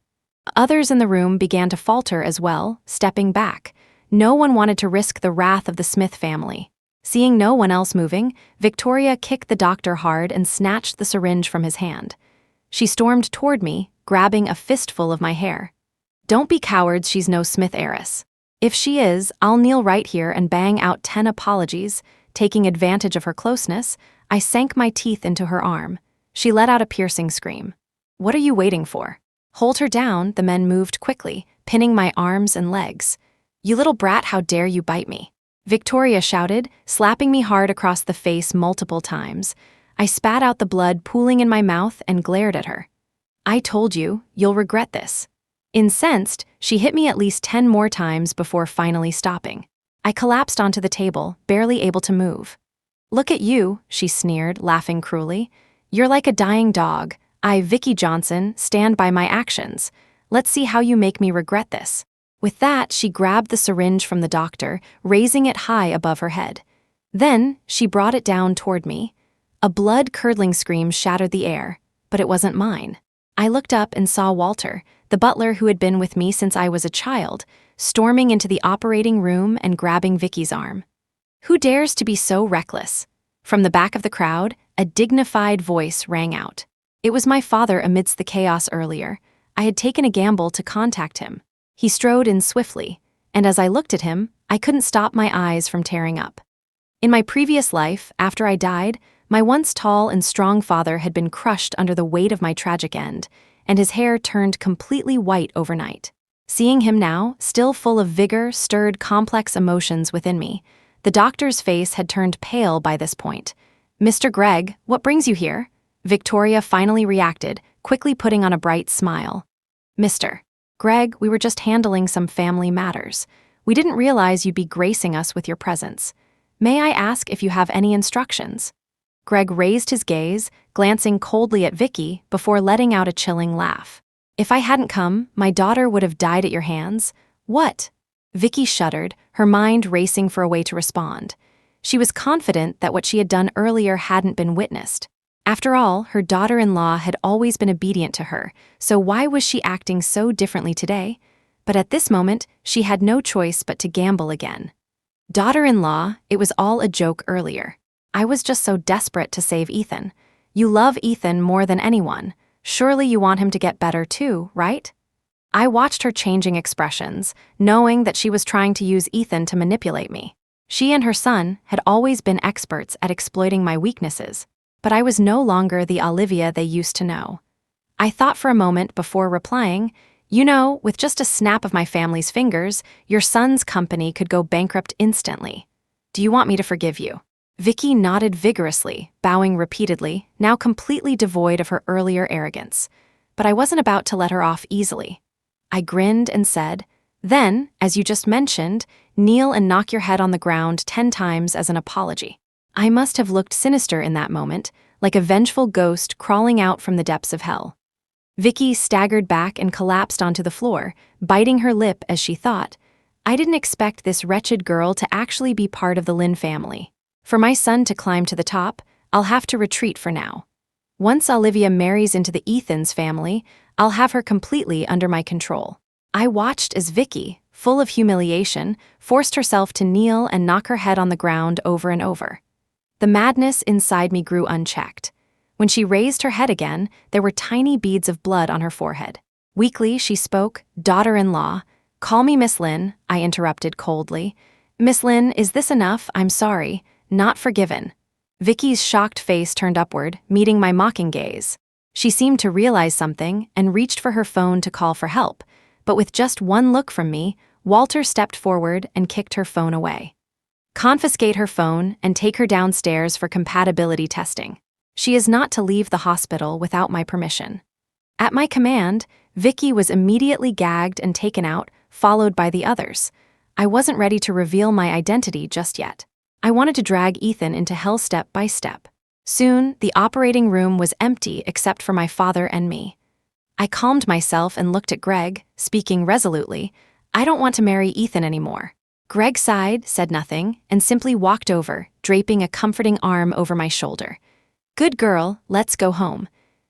Others in the room began to falter as well, stepping back. No one wanted to risk the wrath of the Smith family. Seeing no one else moving, Victoria kicked the doctor hard and snatched the syringe from his hand. She stormed toward me, grabbing a fistful of my hair. Don't be cowards, she's no Smith heiress. If she is, I'll kneel right here and bang out 10 apologies. Taking advantage of her closeness, I sank my teeth into her arm. She let out a piercing scream. What are you waiting for? Hold her down, the men moved quickly, pinning my arms and legs. You little brat, how dare you bite me? Victoria shouted, slapping me hard across the face multiple times. I spat out the blood pooling in my mouth and glared at her. I told you, you'll regret this. Incensed, she hit me at least 10 more times before finally stopping. I collapsed onto the table, barely able to move. Look at you, she sneered, laughing cruelly. You're like a dying dog. I, Vicky Johnson, stand by my actions. Let's see how you make me regret this. With that, she grabbed the syringe from the doctor, raising it high above her head. Then, she brought it down toward me. A blood-curdling scream shattered the air, but it wasn't mine. I looked up and saw Walter, the butler who had been with me since I was a child, storming into the operating room and grabbing Vicky's arm. Who dares to be so reckless? From the back of the crowd, a dignified voice rang out. It was my father amidst the chaos earlier. I had taken a gamble to contact him. He strode in swiftly, and as I looked at him, I couldn't stop my eyes from tearing up. In my previous life, after I died, my once tall and strong father had been crushed under the weight of my tragic end, and his hair turned completely white overnight. Seeing him now, still full of vigor, stirred complex emotions within me. The doctor's face had turned pale by this point. "Mr. Gregg, what brings you here?" Victoria finally reacted, quickly putting on a bright smile. "Mr. Gregg, we were just handling some family matters. We didn't realize you'd be gracing us with your presence. May I ask if you have any instructions?" Gregg raised his gaze, glancing coldly at Vicky before letting out a chilling laugh. "If I hadn't come, my daughter would have died at your hands." "What?" Vicky shuddered, her mind racing for a way to respond. She was confident that what she had done earlier hadn't been witnessed. After all, her daughter-in-law had always been obedient to her, so why was she acting so differently today? But at this moment, she had no choice but to gamble again. "Daughter-in-law, it was all a joke earlier. I was just so desperate to save Ethan. You love Ethan more than anyone. Surely you want him to get better too, right?" I watched her changing expressions, knowing that she was trying to use Ethan to manipulate me. She and her son had always been experts at exploiting my weaknesses, but I was no longer the Olivia they used to know. I thought for a moment before replying, "You know, with just a snap of my family's fingers, your son's company could go bankrupt instantly. Do you want me to forgive you?" Vicky nodded vigorously, bowing repeatedly, now completely devoid of her earlier arrogance. But I wasn't about to let her off easily. I grinned and said, "Then, as you just mentioned, kneel and knock your head on the ground 10 times as an apology." I must have looked sinister in that moment, like a vengeful ghost crawling out from the depths of hell. Vicky staggered back and collapsed onto the floor, biting her lip as she thought, "I didn't expect this wretched girl to actually be part of the Lynn family. For my son to climb to the top, I'll have to retreat for now. Once Olivia marries into the Ethan's family, I'll have her completely under my control." I watched as Vicky, full of humiliation, forced herself to kneel and knock her head on the ground over and over. The madness inside me grew unchecked. When she raised her head again, there were tiny beads of blood on her forehead. Weakly, she spoke, "Daughter-in-law." "Call me Miss Lynn," I interrupted coldly. "Miss Lynn, is this enough? I'm sorry. Not forgiven." Vicky's shocked face turned upward, meeting my mocking gaze. She seemed to realize something and reached for her phone to call for help, but with just one look from me, Walter stepped forward and kicked her phone away. "Confiscate her phone and take her downstairs for compatibility testing. She is not to leave the hospital without my permission." At my command, Vicky was immediately gagged and taken out, followed by the others. I wasn't ready to reveal my identity just yet. I wanted to drag Ethan into hell step by step. Soon, the operating room was empty except for my father and me. I calmed myself and looked at Gregg, speaking resolutely. "I don't want to marry Ethan anymore." Gregg sighed, said nothing, and simply walked over, draping a comforting arm over my shoulder. "Good girl, let's go home."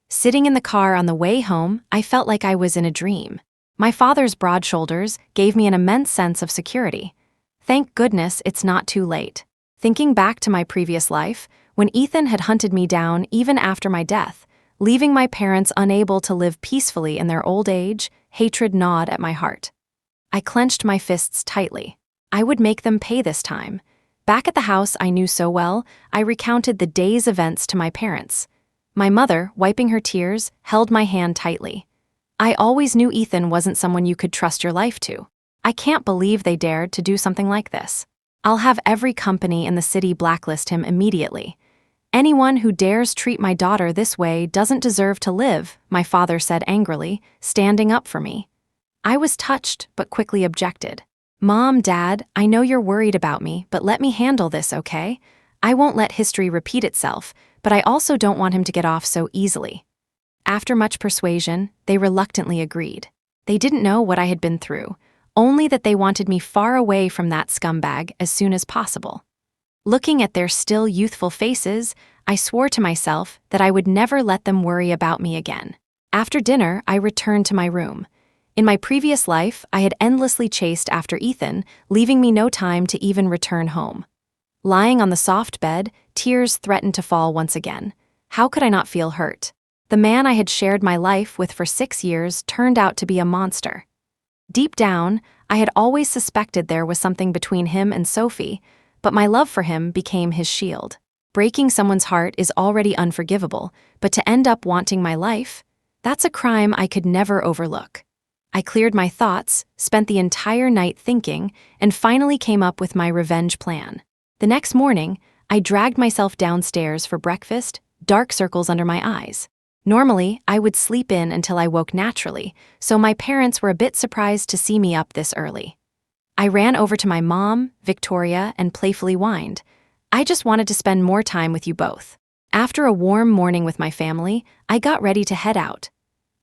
Sitting in the car on the way home, I felt like I was in a dream. My father's broad shoulders gave me an immense sense of security. Thank goodness it's not too late. Thinking back to my previous life, when Ethan had hunted me down even after my death, leaving my parents unable to live peacefully in their old age, hatred gnawed at my heart. I clenched my fists tightly. I would make them pay this time. Back at the house I knew so well, I recounted the day's events to my parents. My mother, wiping her tears, held my hand tightly. "I always knew Ethan wasn't someone you could trust your life to. I can't believe they dared to do something like this. I'll have every company in the city blacklist him immediately. Anyone who dares treat my daughter this way doesn't deserve to live," my father said angrily, standing up for me. I was touched, but quickly objected. "Mom, Dad, I know you're worried about me, but let me handle this, okay? I won't let history repeat itself, but I also don't want him to get off so easily." After much persuasion, they reluctantly agreed. They didn't know what I had been through, only that they wanted me far away from that scumbag as soon as possible. Looking at their still youthful faces, I swore to myself that I would never let them worry about me again. After dinner, I returned to my room. In my previous life, I had endlessly chased after Ethan, leaving me no time to even return home. Lying on the soft bed, tears threatened to fall once again. How could I not feel hurt? The man I had shared my life with for 6 years turned out to be a monster. Deep down, I had always suspected there was something between him and Sophie, but my love for him became his shield. Breaking someone's heart is already unforgivable, but to end up wanting my life, that's a crime I could never overlook. I cleared my thoughts, spent the entire night thinking, and finally came up with my revenge plan. The next morning, I dragged myself downstairs for breakfast, dark circles under my eyes. Normally, I would sleep in until I woke naturally, so my parents were a bit surprised to see me up this early. I ran over to my mom, Victoria, and playfully whined, "I just wanted to spend more time with you both." After a warm morning with my family, I got ready to head out.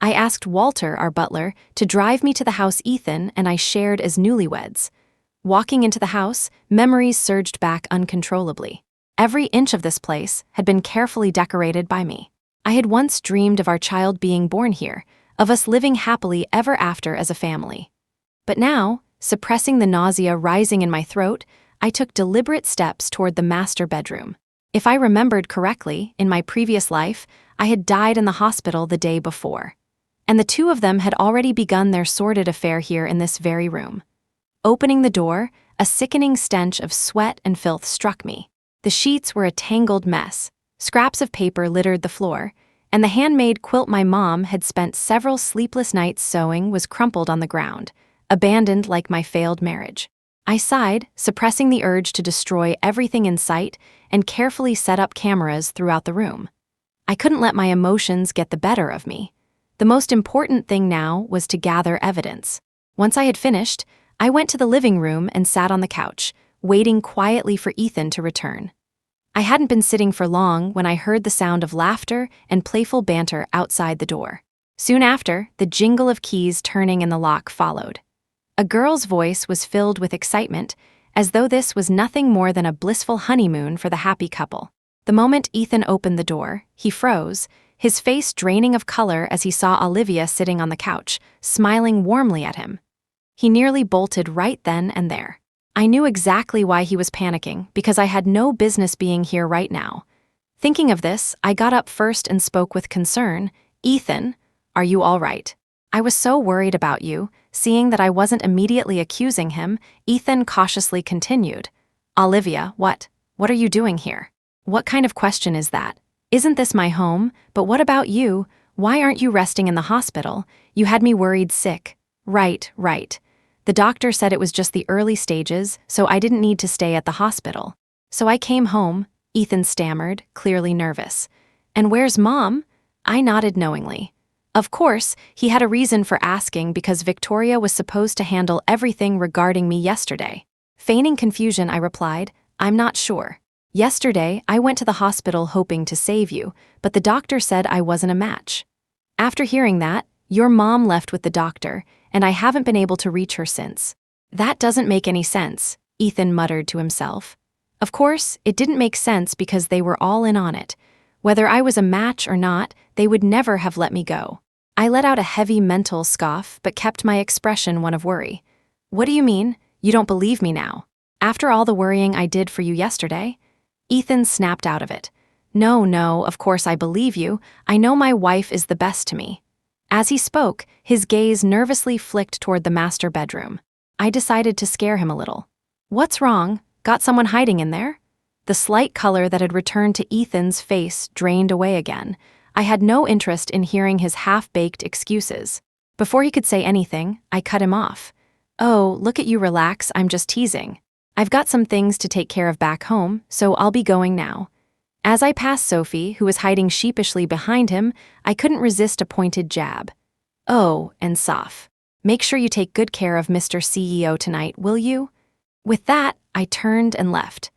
I asked Walter, our butler, to drive me to the house Ethan and I shared as newlyweds. Walking into the house, memories surged back uncontrollably. Every inch of this place had been carefully decorated by me. I had once dreamed of our child being born here, of us living happily ever after as a family. But now, suppressing the nausea rising in my throat, I took deliberate steps toward the master bedroom. If I remembered correctly, in my previous life, I had died in the hospital the day before. And the two of them had already begun their sordid affair here in this very room. Opening the door, a sickening stench of sweat and filth struck me. The sheets were a tangled mess, scraps of paper littered the floor, and the handmade quilt my mom had spent several sleepless nights sewing was crumpled on the ground, abandoned like my failed marriage. I sighed, suppressing the urge to destroy everything in sight and carefully set up cameras throughout the room. I couldn't let my emotions get the better of me. The most important thing now was to gather evidence. Once I had finished, I went to the living room and sat on the couch, waiting quietly for Ethan to return. I hadn't been sitting for long when I heard the sound of laughter and playful banter outside the door. Soon after, the jingle of keys turning in the lock followed. A girl's voice was filled with excitement, as though this was nothing more than a blissful honeymoon for the happy couple. The moment Ethan opened the door, he froze, his face draining of color as he saw Olivia sitting on the couch, smiling warmly at him. He nearly bolted right then and there. I knew exactly why he was panicking, because I had no business being here right now. Thinking of this, I got up first and spoke with concern. "Ethan, are you all right? I was so worried about you." Seeing that I wasn't immediately accusing him, Ethan cautiously continued, "Olivia, what are you doing here? What kind of question is that? Isn't this my home? But what about you? Why aren't you resting in the hospital? You had me worried sick." Right. The doctor said it was just the early stages, so I didn't need to stay at the hospital. So I came home," Ethan stammered, clearly nervous. "And where's Mom?" I nodded knowingly. Of course, he had a reason for asking because Victoria was supposed to handle everything regarding me yesterday. Feigning confusion, I replied, "I'm not sure. Yesterday, I went to the hospital hoping to save you, but the doctor said I wasn't a match." After hearing that, "Your mom left with the doctor, and I haven't been able to reach her since." "That doesn't make any sense," Ethan muttered to himself. Of course, it didn't make sense because they were all in on it. Whether I was a match or not, they would never have let me go. I let out a heavy mental scoff but kept my expression one of worry. "What do you mean? You don't believe me now? After all the worrying I did for you yesterday?" Ethan snapped out of it. No, of course I believe you. I know my wife is the best to me." As he spoke, his gaze nervously flicked toward the master bedroom. I decided to scare him a little. "What's wrong? Got someone hiding in there?" The slight color that had returned to Ethan's face drained away again. I had no interest in hearing his half-baked excuses. Before he could say anything, I cut him off. "Oh, look at you relax, I'm just teasing. I've got some things to take care of back home, so I'll be going now." As I passed Sophie, who was hiding sheepishly behind him, I couldn't resist a pointed jab. "Oh, and Soph, make sure you take good care of Mr. CEO tonight, will you?" With that, I turned and left.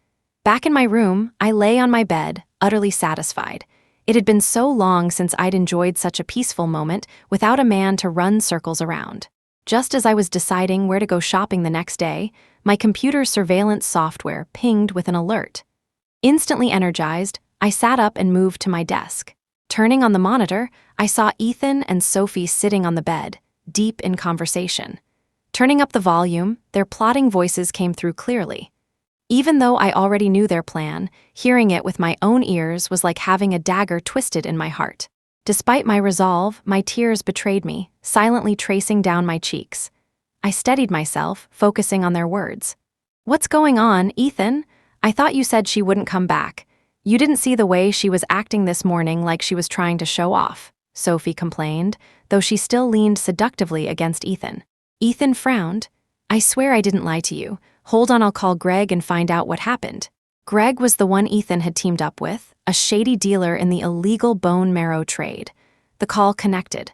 Back in my room, I lay on my bed, utterly satisfied. It had been so long since I'd enjoyed such a peaceful moment without a man to run circles around. Just as I was deciding where to go shopping the next day, my computer's surveillance software pinged with an alert. Instantly energized, I sat up and moved to my desk. Turning on the monitor, I saw Ethan and Sophie sitting on the bed, deep in conversation. Turning up the volume, their plotting voices came through clearly. Even though I already knew their plan, hearing it with my own ears was like having a dagger twisted in my heart. Despite my resolve, my tears betrayed me, silently tracing down my cheeks. I steadied myself, focusing on their words. "What's going on, Ethan? I thought you said she wouldn't come back. You didn't see the way she was acting this morning, like she was trying to show off," Sophie complained, though she still leaned seductively against Ethan. Ethan frowned. "I swear I didn't lie to you. Hold on, I'll call Greg and find out what happened." Greg was the one Ethan had teamed up with, a shady dealer in the illegal bone marrow trade. The call connected.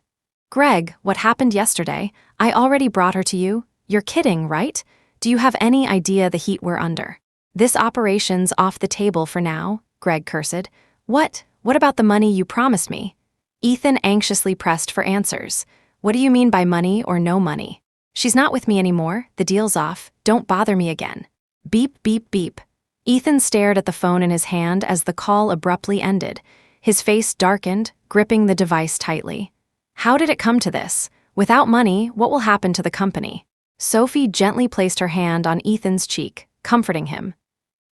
"Greg, what happened yesterday? I already brought her to you. You're kidding, right? Do you have any idea the heat we're under?" "This operation's off the table for now," Greg cursed. What about the money you promised me?" Ethan anxiously pressed for answers. "What do you mean by money or no money?" "She's not with me anymore. The deal's off. Don't bother me again." Beep, beep, beep. Ethan stared at the phone in his hand as the call abruptly ended. His face darkened, gripping the device tightly. How did it come to this? Without money, what will happen to the company? Sophie gently placed her hand on Ethan's cheek, comforting him.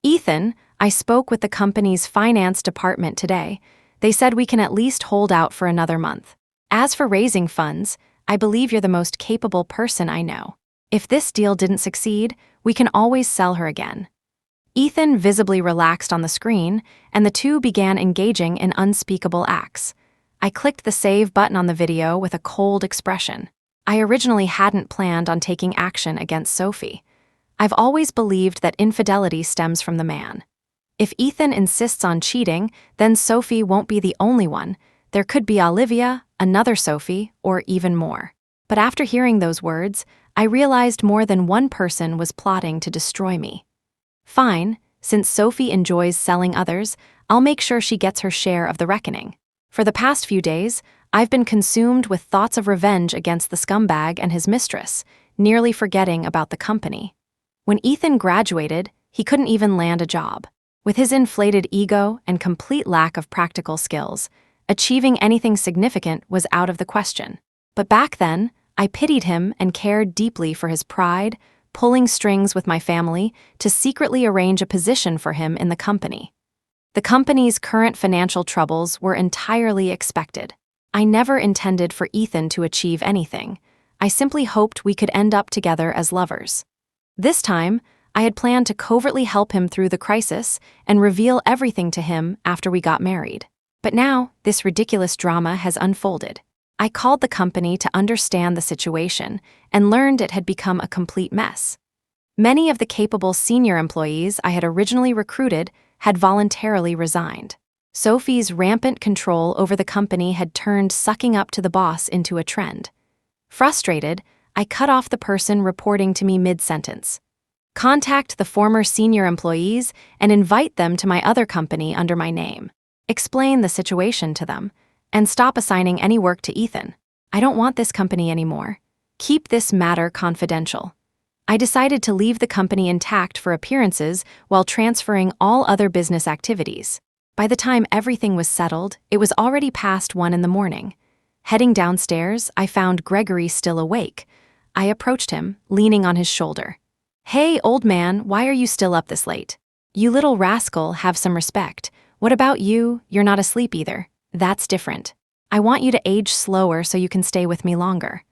"Ethan, I spoke with the company's finance department today. They said we can at least hold out for another month. As for raising funds, I believe you're the most capable person I know. If this deal didn't succeed, we can always sell her again." Ethan visibly relaxed on the screen, and the two began engaging in unspeakable acts. I clicked the save button on the video with a cold expression. I originally hadn't planned on taking action against Sophie. I've always believed that infidelity stems from the man. If Ethan insists on cheating, then Sophie won't be the only one. There could be Olivia, another Sophie, or even more. But after hearing those words, I realized more than one person was plotting to destroy me. Fine, since Sophie enjoys selling others, I'll make sure she gets her share of the reckoning. For the past few days, I've been consumed with thoughts of revenge against the scumbag and his mistress, nearly forgetting about the company. When Ethan graduated, he couldn't even land a job. With his inflated ego and complete lack of practical skills, achieving anything significant was out of the question. But back then, I pitied him and cared deeply for his pride, pulling strings with my family to secretly arrange a position for him in the company. The company's current financial troubles were entirely expected. I never intended for Ethan to achieve anything. I simply hoped we could end up together as lovers. This time, I had planned to covertly help him through the crisis and reveal everything to him after we got married. But now, this ridiculous drama has unfolded. I called the company to understand the situation and learned it had become a complete mess. Many of the capable senior employees I had originally recruited had voluntarily resigned. Sophie's rampant control over the company had turned sucking up to the boss into a trend. Frustrated, I cut off the person reporting to me mid-sentence. Contact the former senior employees and invite them to my other company under my name. Explain the situation to them, and stop assigning any work to Ethan. I don't want this company anymore. Keep this matter confidential. I decided to leave the company intact for appearances while transferring all other business activities. By the time everything was settled, it was already past 1 in the morning. Heading downstairs, I found Gregory still awake. I approached him, leaning on his shoulder. "Hey, old man, why are you still up this late? You little rascal, have some respect. What about you? You're not asleep either. That's different. I want you to age slower so you can stay with me longer."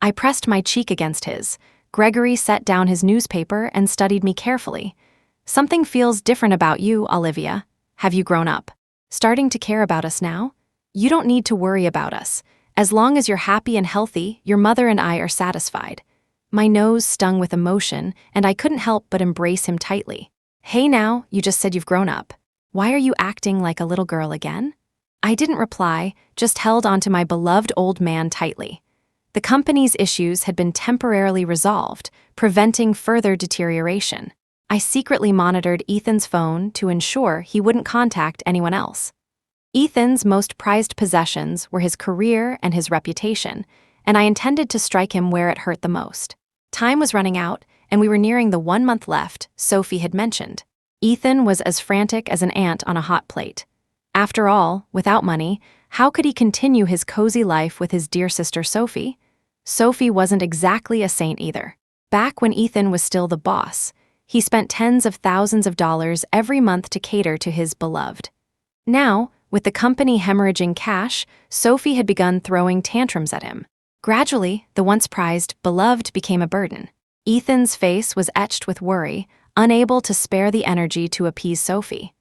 I pressed my cheek against his. Gregory set down his newspaper and studied me carefully. "Something feels different about you, Olivia. Have you grown up? Starting to care about us now? You don't need to worry about us. As long as you're happy and healthy, your mother and I are satisfied." My nose stung with emotion, and I couldn't help but embrace him tightly. "Hey now, you just said you've grown up. Why are you acting like a little girl again?" I didn't reply, just held onto my beloved old man tightly. The company's issues had been temporarily resolved, preventing further deterioration. I secretly monitored Ethan's phone to ensure he wouldn't contact anyone else. Ethan's most prized possessions were his career and his reputation, and I intended to strike him where it hurt the most. Time was running out, and we were nearing the 1 month left Sophie had mentioned. Ethan was as frantic as an ant on a hot plate. After all, without money, how could he continue his cozy life with his dear sister Sophie? Sophie wasn't exactly a saint either. Back when Ethan was still the boss, he spent tens of thousands of dollars every month to cater to his beloved. Now, With the company hemorrhaging cash, Sophie had begun throwing tantrums at him. Gradually, the once prized beloved became a burden. Ethan's face was etched with worry, unable to spare the energy to appease Sophie.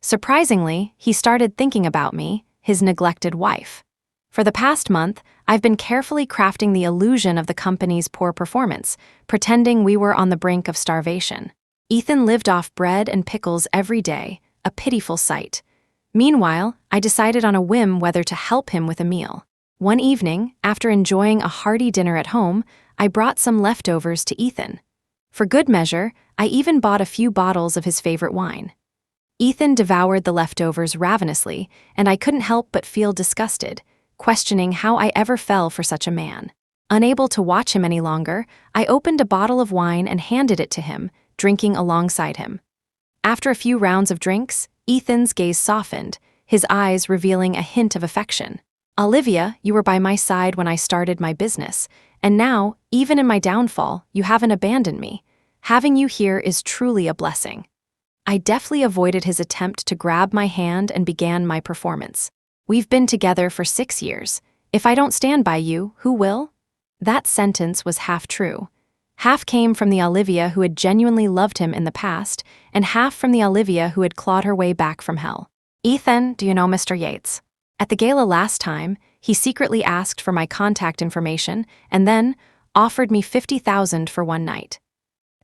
Surprisingly, he started thinking about me, his neglected wife. For the past month, I've been carefully crafting the illusion of the company's poor performance, pretending we were on the brink of starvation. Ethan lived off bread and pickles every day, a pitiful sight. Meanwhile, I decided on a whim whether to help him with a meal. One evening, after enjoying a hearty dinner at home, I brought some leftovers to Ethan. For good measure, I even bought a few bottles of his favorite wine. Ethan devoured the leftovers ravenously, and I couldn't help but feel disgusted, questioning how I ever fell for such a man. Unable to watch him any longer, I opened a bottle of wine and handed it to him, drinking alongside him. After a few rounds of drinks, Ethan's gaze softened, his eyes revealing a hint of affection. "Olivia, you were by my side when I started my business, and now, even in my downfall, you haven't abandoned me. Having you here is truly a blessing." I deftly avoided his attempt to grab my hand and began my performance. "We've been together for 6 years. If I don't stand by you, who will?" That sentence was half true. Half came from the Olivia who had genuinely loved him in the past, and half from the Olivia who had clawed her way back from hell. "Ethan, do you know Mr. Yates? At the gala last time, he secretly asked for my contact information and then offered me $50,000 for one night."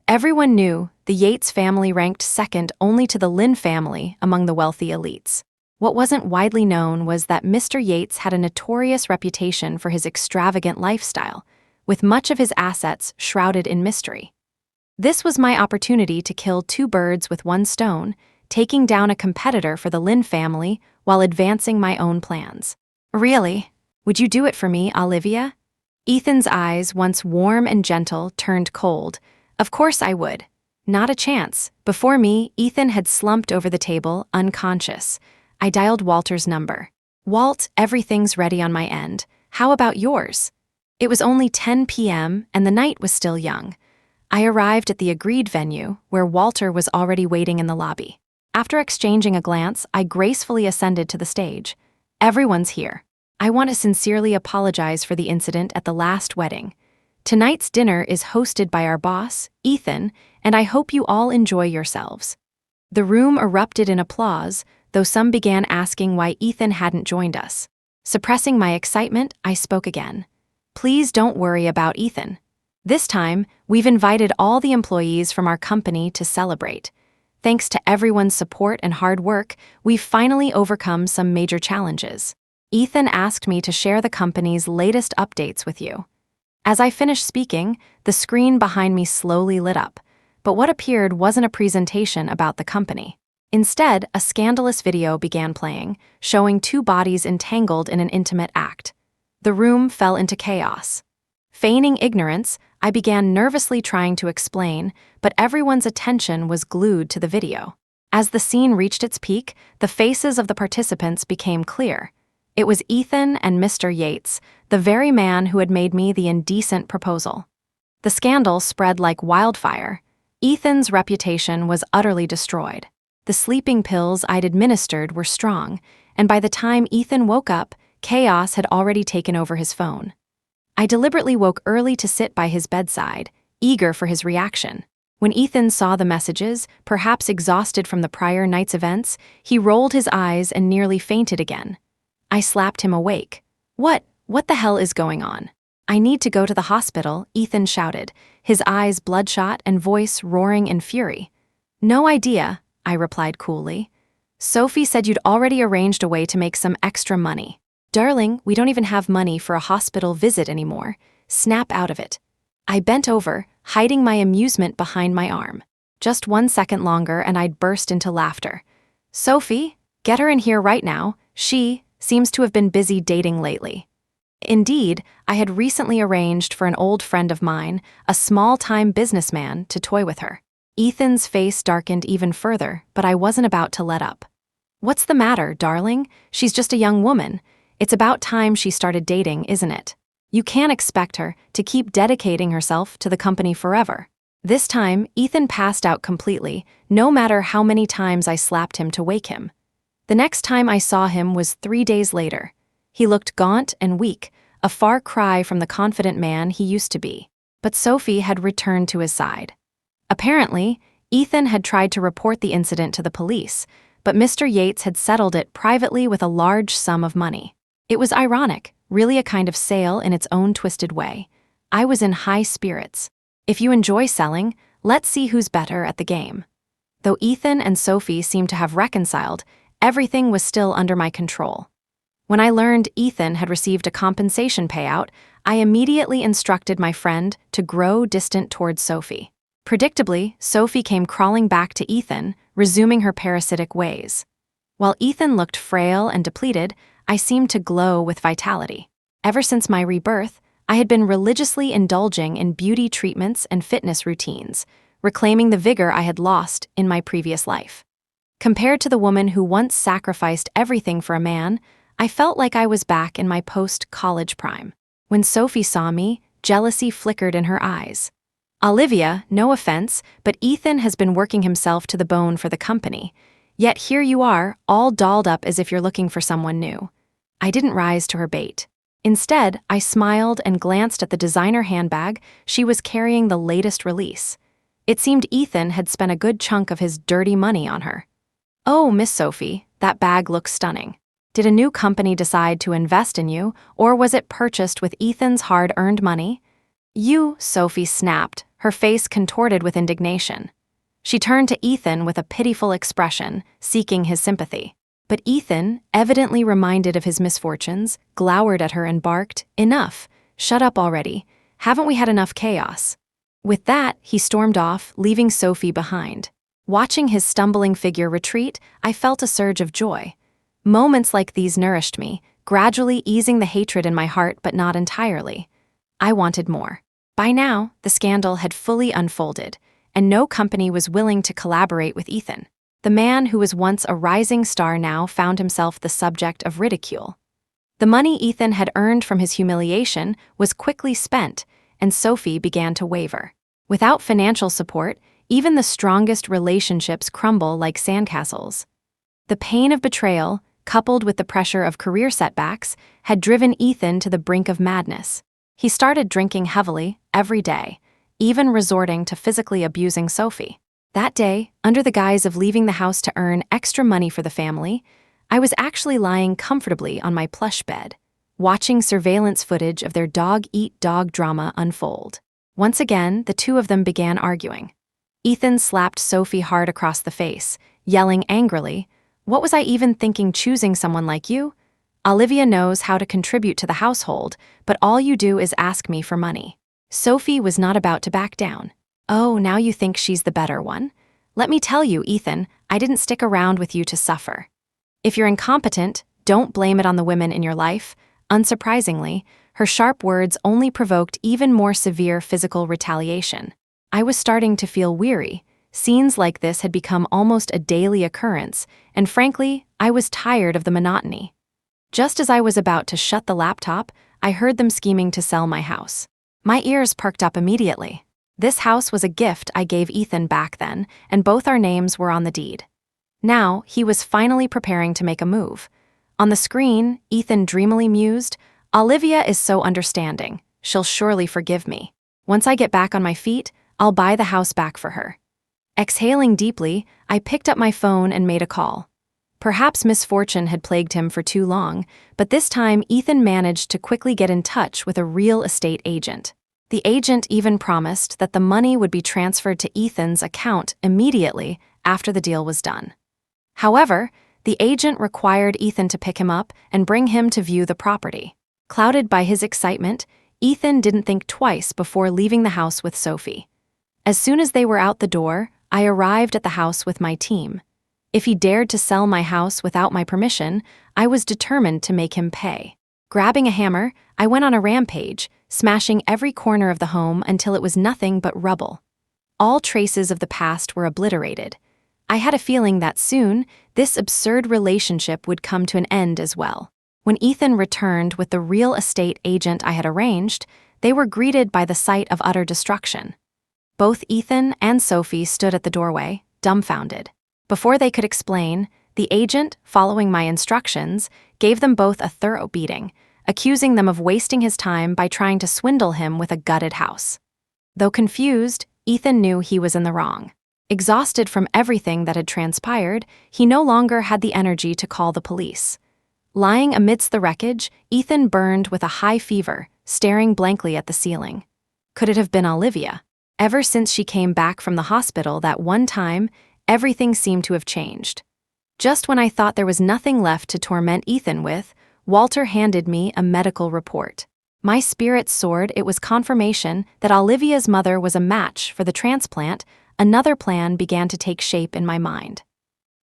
Everyone knew the Yates family ranked second only to the Lynn family among the wealthy elites. What wasn't widely known was that Mr. Yates had a notorious reputation for his extravagant lifestyle, with much of his assets shrouded in mystery. This was my opportunity to kill 2 birds with 1 stone, taking down a competitor for the Lynn family while advancing my own plans. "Really? Would you do it for me, Olivia?" Ethan's eyes, once warm and gentle, turned cold. Of course I would. Not a chance. Before me, Ethan had slumped over the table, unconscious. I dialed Walter's number. "Walt, everything's ready on my end. How about yours?" It was only 10 p.m., and the night was still young. I arrived at the agreed venue, where Walter was already waiting in the lobby. After exchanging a glance, I gracefully ascended to the stage. "Everyone's here. I want to sincerely apologize for the incident at the last wedding. Tonight's dinner is hosted by our boss, Ethan, and I hope you all enjoy yourselves." The room erupted in applause, though some began asking why Ethan hadn't joined us. Suppressing my excitement, I spoke again. "Please don't worry about Ethan. This time, we've invited all the employees from our company to celebrate. Thanks to everyone's support and hard work, we've finally overcome some major challenges. Ethan asked me to share the company's latest updates with you." As I finished speaking, the screen behind me slowly lit up, but what appeared wasn't a presentation about the company. Instead, a scandalous video began playing, showing 2 bodies entangled in an intimate act. The room fell into chaos. Feigning ignorance, I began nervously trying to explain, but everyone's attention was glued to the video. As the scene reached its peak, the faces of the participants became clear. It was Ethan and Mr. Yates, the very man who had made me the indecent proposal. The scandal spread like wildfire. Ethan's reputation was utterly destroyed. The sleeping pills I'd administered were strong, and by the time Ethan woke up, chaos had already taken over his phone. I deliberately woke early to sit by his bedside, eager for his reaction. When Ethan saw the messages, perhaps exhausted from the prior night's events, he rolled his eyes and nearly fainted again. I slapped him awake. What the hell is going on?" "I need to go to the hospital," Ethan shouted, his eyes bloodshot and voice roaring in fury. "No idea," I replied coolly. "Sophie said you'd already arranged a way to make some extra money." "Darling, we don't even have money for a hospital visit anymore. Snap out of it." I bent over, hiding my amusement behind my arm. Just 1 second longer and I'd burst into laughter. "Sophie, get her in here right now. She seems to have been busy dating lately." Indeed, I had recently arranged for an old friend of mine, a small-time businessman, to toy with her. Ethan's face darkened even further, but I wasn't about to let up. "What's the matter, darling? She's just a young woman. It's about time she started dating, isn't it? You can't expect her to keep dedicating herself to the company forever." This time, Ethan passed out completely, no matter how many times I slapped him to wake him. The next time I saw him was 3 days later. He looked gaunt and weak, a far cry from the confident man he used to be. But Sophie had returned to his side. Apparently, Ethan had tried to report the incident to the police, but Mr. Yates had settled it privately with a large sum of money. It was ironic, really a kind of sale in its own twisted way. I was in high spirits. If you enjoy selling, let's see who's better at the game. Though Ethan and Sophie seemed to have reconciled, everything was still under my control. When I learned Ethan had received a compensation payout, I immediately instructed my friend to grow distant towards Sophie. Predictably, Sophie came crawling back to Ethan, resuming her parasitic ways. While Ethan looked frail and depleted, I seemed to glow with vitality. Ever since my rebirth, I had been religiously indulging in beauty treatments and fitness routines, reclaiming the vigor I had lost in my previous life. Compared to the woman who once sacrificed everything for a man, I felt like I was back in my post-college prime. When Sophie saw me, jealousy flickered in her eyes. "Olivia, no offense, but Ethan has been working himself to the bone for the company. Yet here you are, all dolled up as if you're looking for someone new." I didn't rise to her bait. Instead, I smiled and glanced at the designer handbag she was carrying, the latest release. It seemed Ethan had spent a good chunk of his dirty money on her. "Oh, Miss Sophie, that bag looks stunning. Did a new company decide to invest in you, or was it purchased with Ethan's hard-earned money?" "You," Sophie snapped, her face contorted with indignation. She turned to Ethan with a pitiful expression, seeking his sympathy. But Ethan, evidently reminded of his misfortunes, glowered at her and barked, "Enough! Shut up already. Haven't we had enough chaos?" With that, he stormed off, leaving Sophie behind. Watching his stumbling figure retreat, I felt a surge of joy. Moments like these nourished me, gradually easing the hatred in my heart, but not entirely. I wanted more. By now, the scandal had fully unfolded, and no company was willing to collaborate with Ethan. The man who was once a rising star now found himself the subject of ridicule. The money Ethan had earned from his humiliation was quickly spent, and Sophie began to waver. Without financial support, even the strongest relationships crumble like sandcastles. The pain of betrayal, coupled with the pressure of career setbacks, had driven Ethan to the brink of madness. He started drinking heavily, every day, even resorting to physically abusing Sophie. That day, under the guise of leaving the house to earn extra money for the family, I was actually lying comfortably on my plush bed, watching surveillance footage of their dog-eat-dog drama unfold. Once again, the two of them began arguing. Ethan slapped Sophie hard across the face, yelling angrily, "What was I even thinking choosing someone like you? Olivia knows how to contribute to the household, but all you do is ask me for money." Sophie was not about to back down. "Oh, now you think she's the better one? Let me tell you, Ethan, I didn't stick around with you to suffer. If you're incompetent, don't blame it on the women in your life." Unsurprisingly, her sharp words only provoked even more severe physical retaliation. I was starting to feel weary. Scenes like this had become almost a daily occurrence, and frankly, I was tired of the monotony. Just as I was about to shut the laptop, I heard them scheming to sell my house. My ears perked up immediately. This house was a gift I gave Ethan back then, and both our names were on the deed. Now, he was finally preparing to make a move. On the screen, Ethan dreamily mused, "Olivia is so understanding. She'll surely forgive me. Once I get back on my feet, I'll buy the house back for her." Exhaling deeply, I picked up my phone and made a call. Perhaps misfortune had plagued him for too long, but this time Ethan managed to quickly get in touch with a real estate agent. The agent even promised that the money would be transferred to Ethan's account immediately after the deal was done. However, the agent required Ethan to pick him up and bring him to view the property. Clouded by his excitement, Ethan didn't think twice before leaving the house with Sophie. As soon as they were out the door, I arrived at the house with my team. If he dared to sell my house without my permission, I was determined to make him pay. Grabbing a hammer, I went on a rampage, smashing every corner of the home until it was nothing but rubble. All traces of the past were obliterated. I had a feeling that soon, this absurd relationship would come to an end as well. When Ethan returned with the real estate agent I had arranged, they were greeted by the sight of utter destruction. Both Ethan and Sophie stood at the doorway, dumbfounded. Before they could explain, The agent, following my instructions, gave them both a thorough beating, accusing them of wasting his time by trying to swindle him with a gutted house. Though confused, Ethan knew he was in the wrong. Exhausted from everything that had transpired, he no longer had the energy to call the police. Lying amidst the wreckage, Ethan burned with a high fever, staring blankly at the ceiling. Could it have been Olivia? Ever since she came back from the hospital that one time, everything seemed to have changed. Just when I thought there was nothing left to torment Ethan with, Walter handed me a medical report. My spirits soared. It was confirmation that Olivia's mother was a match for the transplant. Another plan began to take shape in my mind.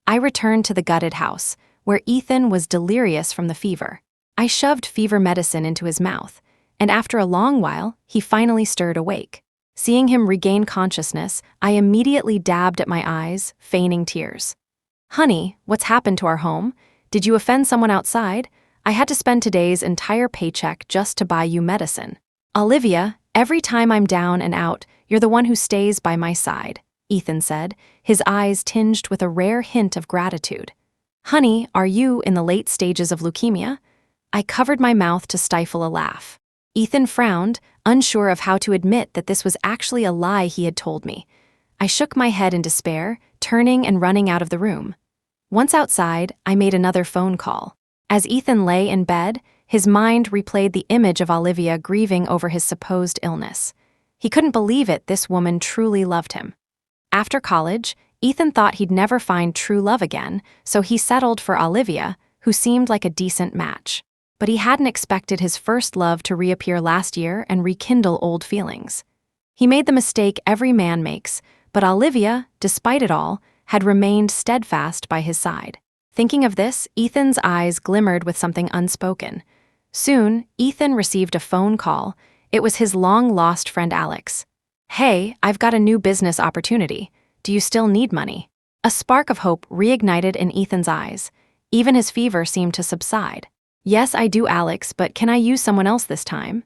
I returned to the gutted house, where Ethan was delirious from the fever. I shoved fever medicine into his mouth, and after a long while, he finally stirred awake. Seeing him regain consciousness, I immediately dabbed at my eyes, feigning tears. "Honey, what's happened to our home? Did you offend someone outside? I had to spend today's entire paycheck just to buy you medicine." "Olivia, every time I'm down and out, you're the one who stays by my side," Ethan said, his eyes tinged with a rare hint of gratitude. "Honey, are you in the late stages of leukemia?" I covered my mouth to stifle a laugh. Ethan frowned, unsure of how to admit that this was actually a lie he had told me. I shook my head in despair, turning and running out of the room. Once outside, I made another phone call. As Ethan lay in bed, his mind replayed the image of Olivia grieving over his supposed illness. He couldn't believe it, this woman truly loved him. After college, Ethan thought he'd never find true love again, so he settled for Olivia, who seemed like a decent match. But he hadn't expected his first love to reappear last year and rekindle old feelings. He made the mistake every man makes, but Olivia, despite it all, had remained steadfast by his side. Thinking of this, Ethan's eyes glimmered with something unspoken. Soon, Ethan received a phone call. It was his long-lost friend Alex. "Hey, I've got a new business opportunity. Do you still need money?" A spark of hope reignited in Ethan's eyes. Even his fever seemed to subside. "Yes, I do, Alex, but can I use someone else this time?"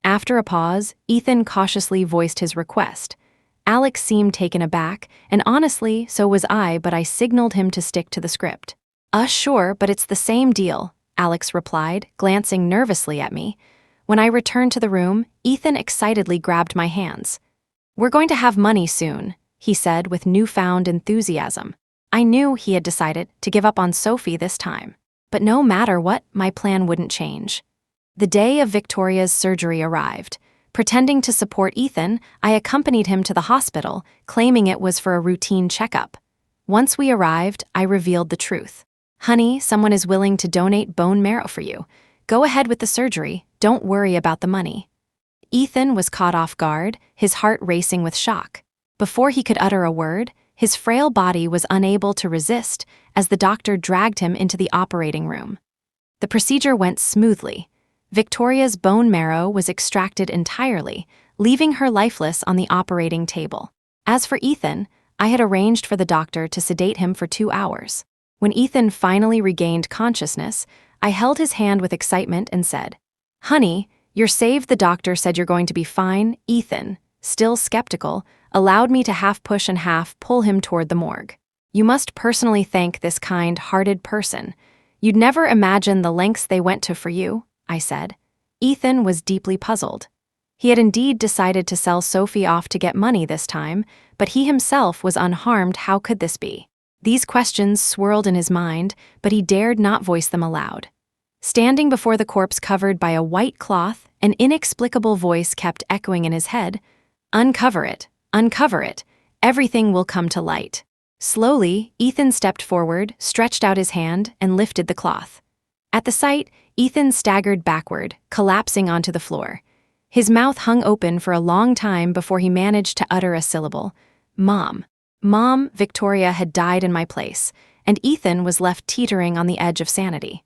After a pause, Ethan cautiously voiced his request. Alex seemed taken aback, and honestly, so was I, but I signaled him to stick to the script. Sure, but it's the same deal," Alex replied, glancing nervously at me. When I returned to the room, Ethan excitedly grabbed my hands. "We're going to have money soon," he said with newfound enthusiasm. I knew he had decided to give up on Sophie this time. But no matter what, my plan wouldn't change. The day of Victoria's surgery arrived. Pretending to support Ethan, I accompanied him to the hospital, claiming it was for a routine checkup. Once we arrived, I revealed the truth. "Honey, someone is willing to donate bone marrow for you. Go ahead with the surgery, don't worry about the money." Ethan was caught off guard, his heart racing with shock. Before he could utter a word, his frail body was unable to resist as the doctor dragged him into the operating room. The procedure went smoothly. Victoria's bone marrow was extracted entirely, leaving her lifeless on the operating table. As for Ethan, I had arranged for the doctor to sedate him for 2 hours. When Ethan finally regained consciousness, I held his hand with excitement and said, "Honey, you're saved. The doctor said you're going to be fine." Ethan, still skeptical, allowed me to half push and half pull him toward the morgue. "You must personally thank this kind-hearted person. You'd never imagine the lengths they went to for you," I said. Ethan was deeply puzzled. He had indeed decided to sell Sophie off to get money this time, but he himself was unharmed. How could this be? These questions swirled in his mind, but he dared not voice them aloud. Standing before the corpse covered by a white cloth, an inexplicable voice kept echoing in his head, "Uncover it, uncover it. Everything will come to light." Slowly, Ethan stepped forward, stretched out his hand, and lifted the cloth. At the sight, Ethan staggered backward, collapsing onto the floor. His mouth hung open for a long time before he managed to utter a syllable. "Mom." Mom, Victoria had died in my place, and Ethan was left teetering on the edge of sanity.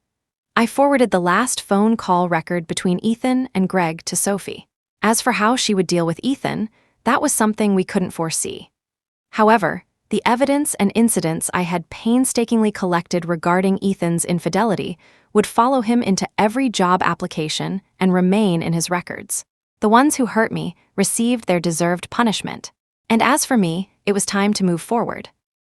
I forwarded the last phone call record between Ethan and Greg to Sophie. As for how she would deal with Ethan, that was something we couldn't foresee. However, the evidence and incidents I had painstakingly collected regarding Ethan's infidelity would follow him into every job application and remain in his records. The ones who hurt me received their deserved punishment. And as for me, it was time to move forward.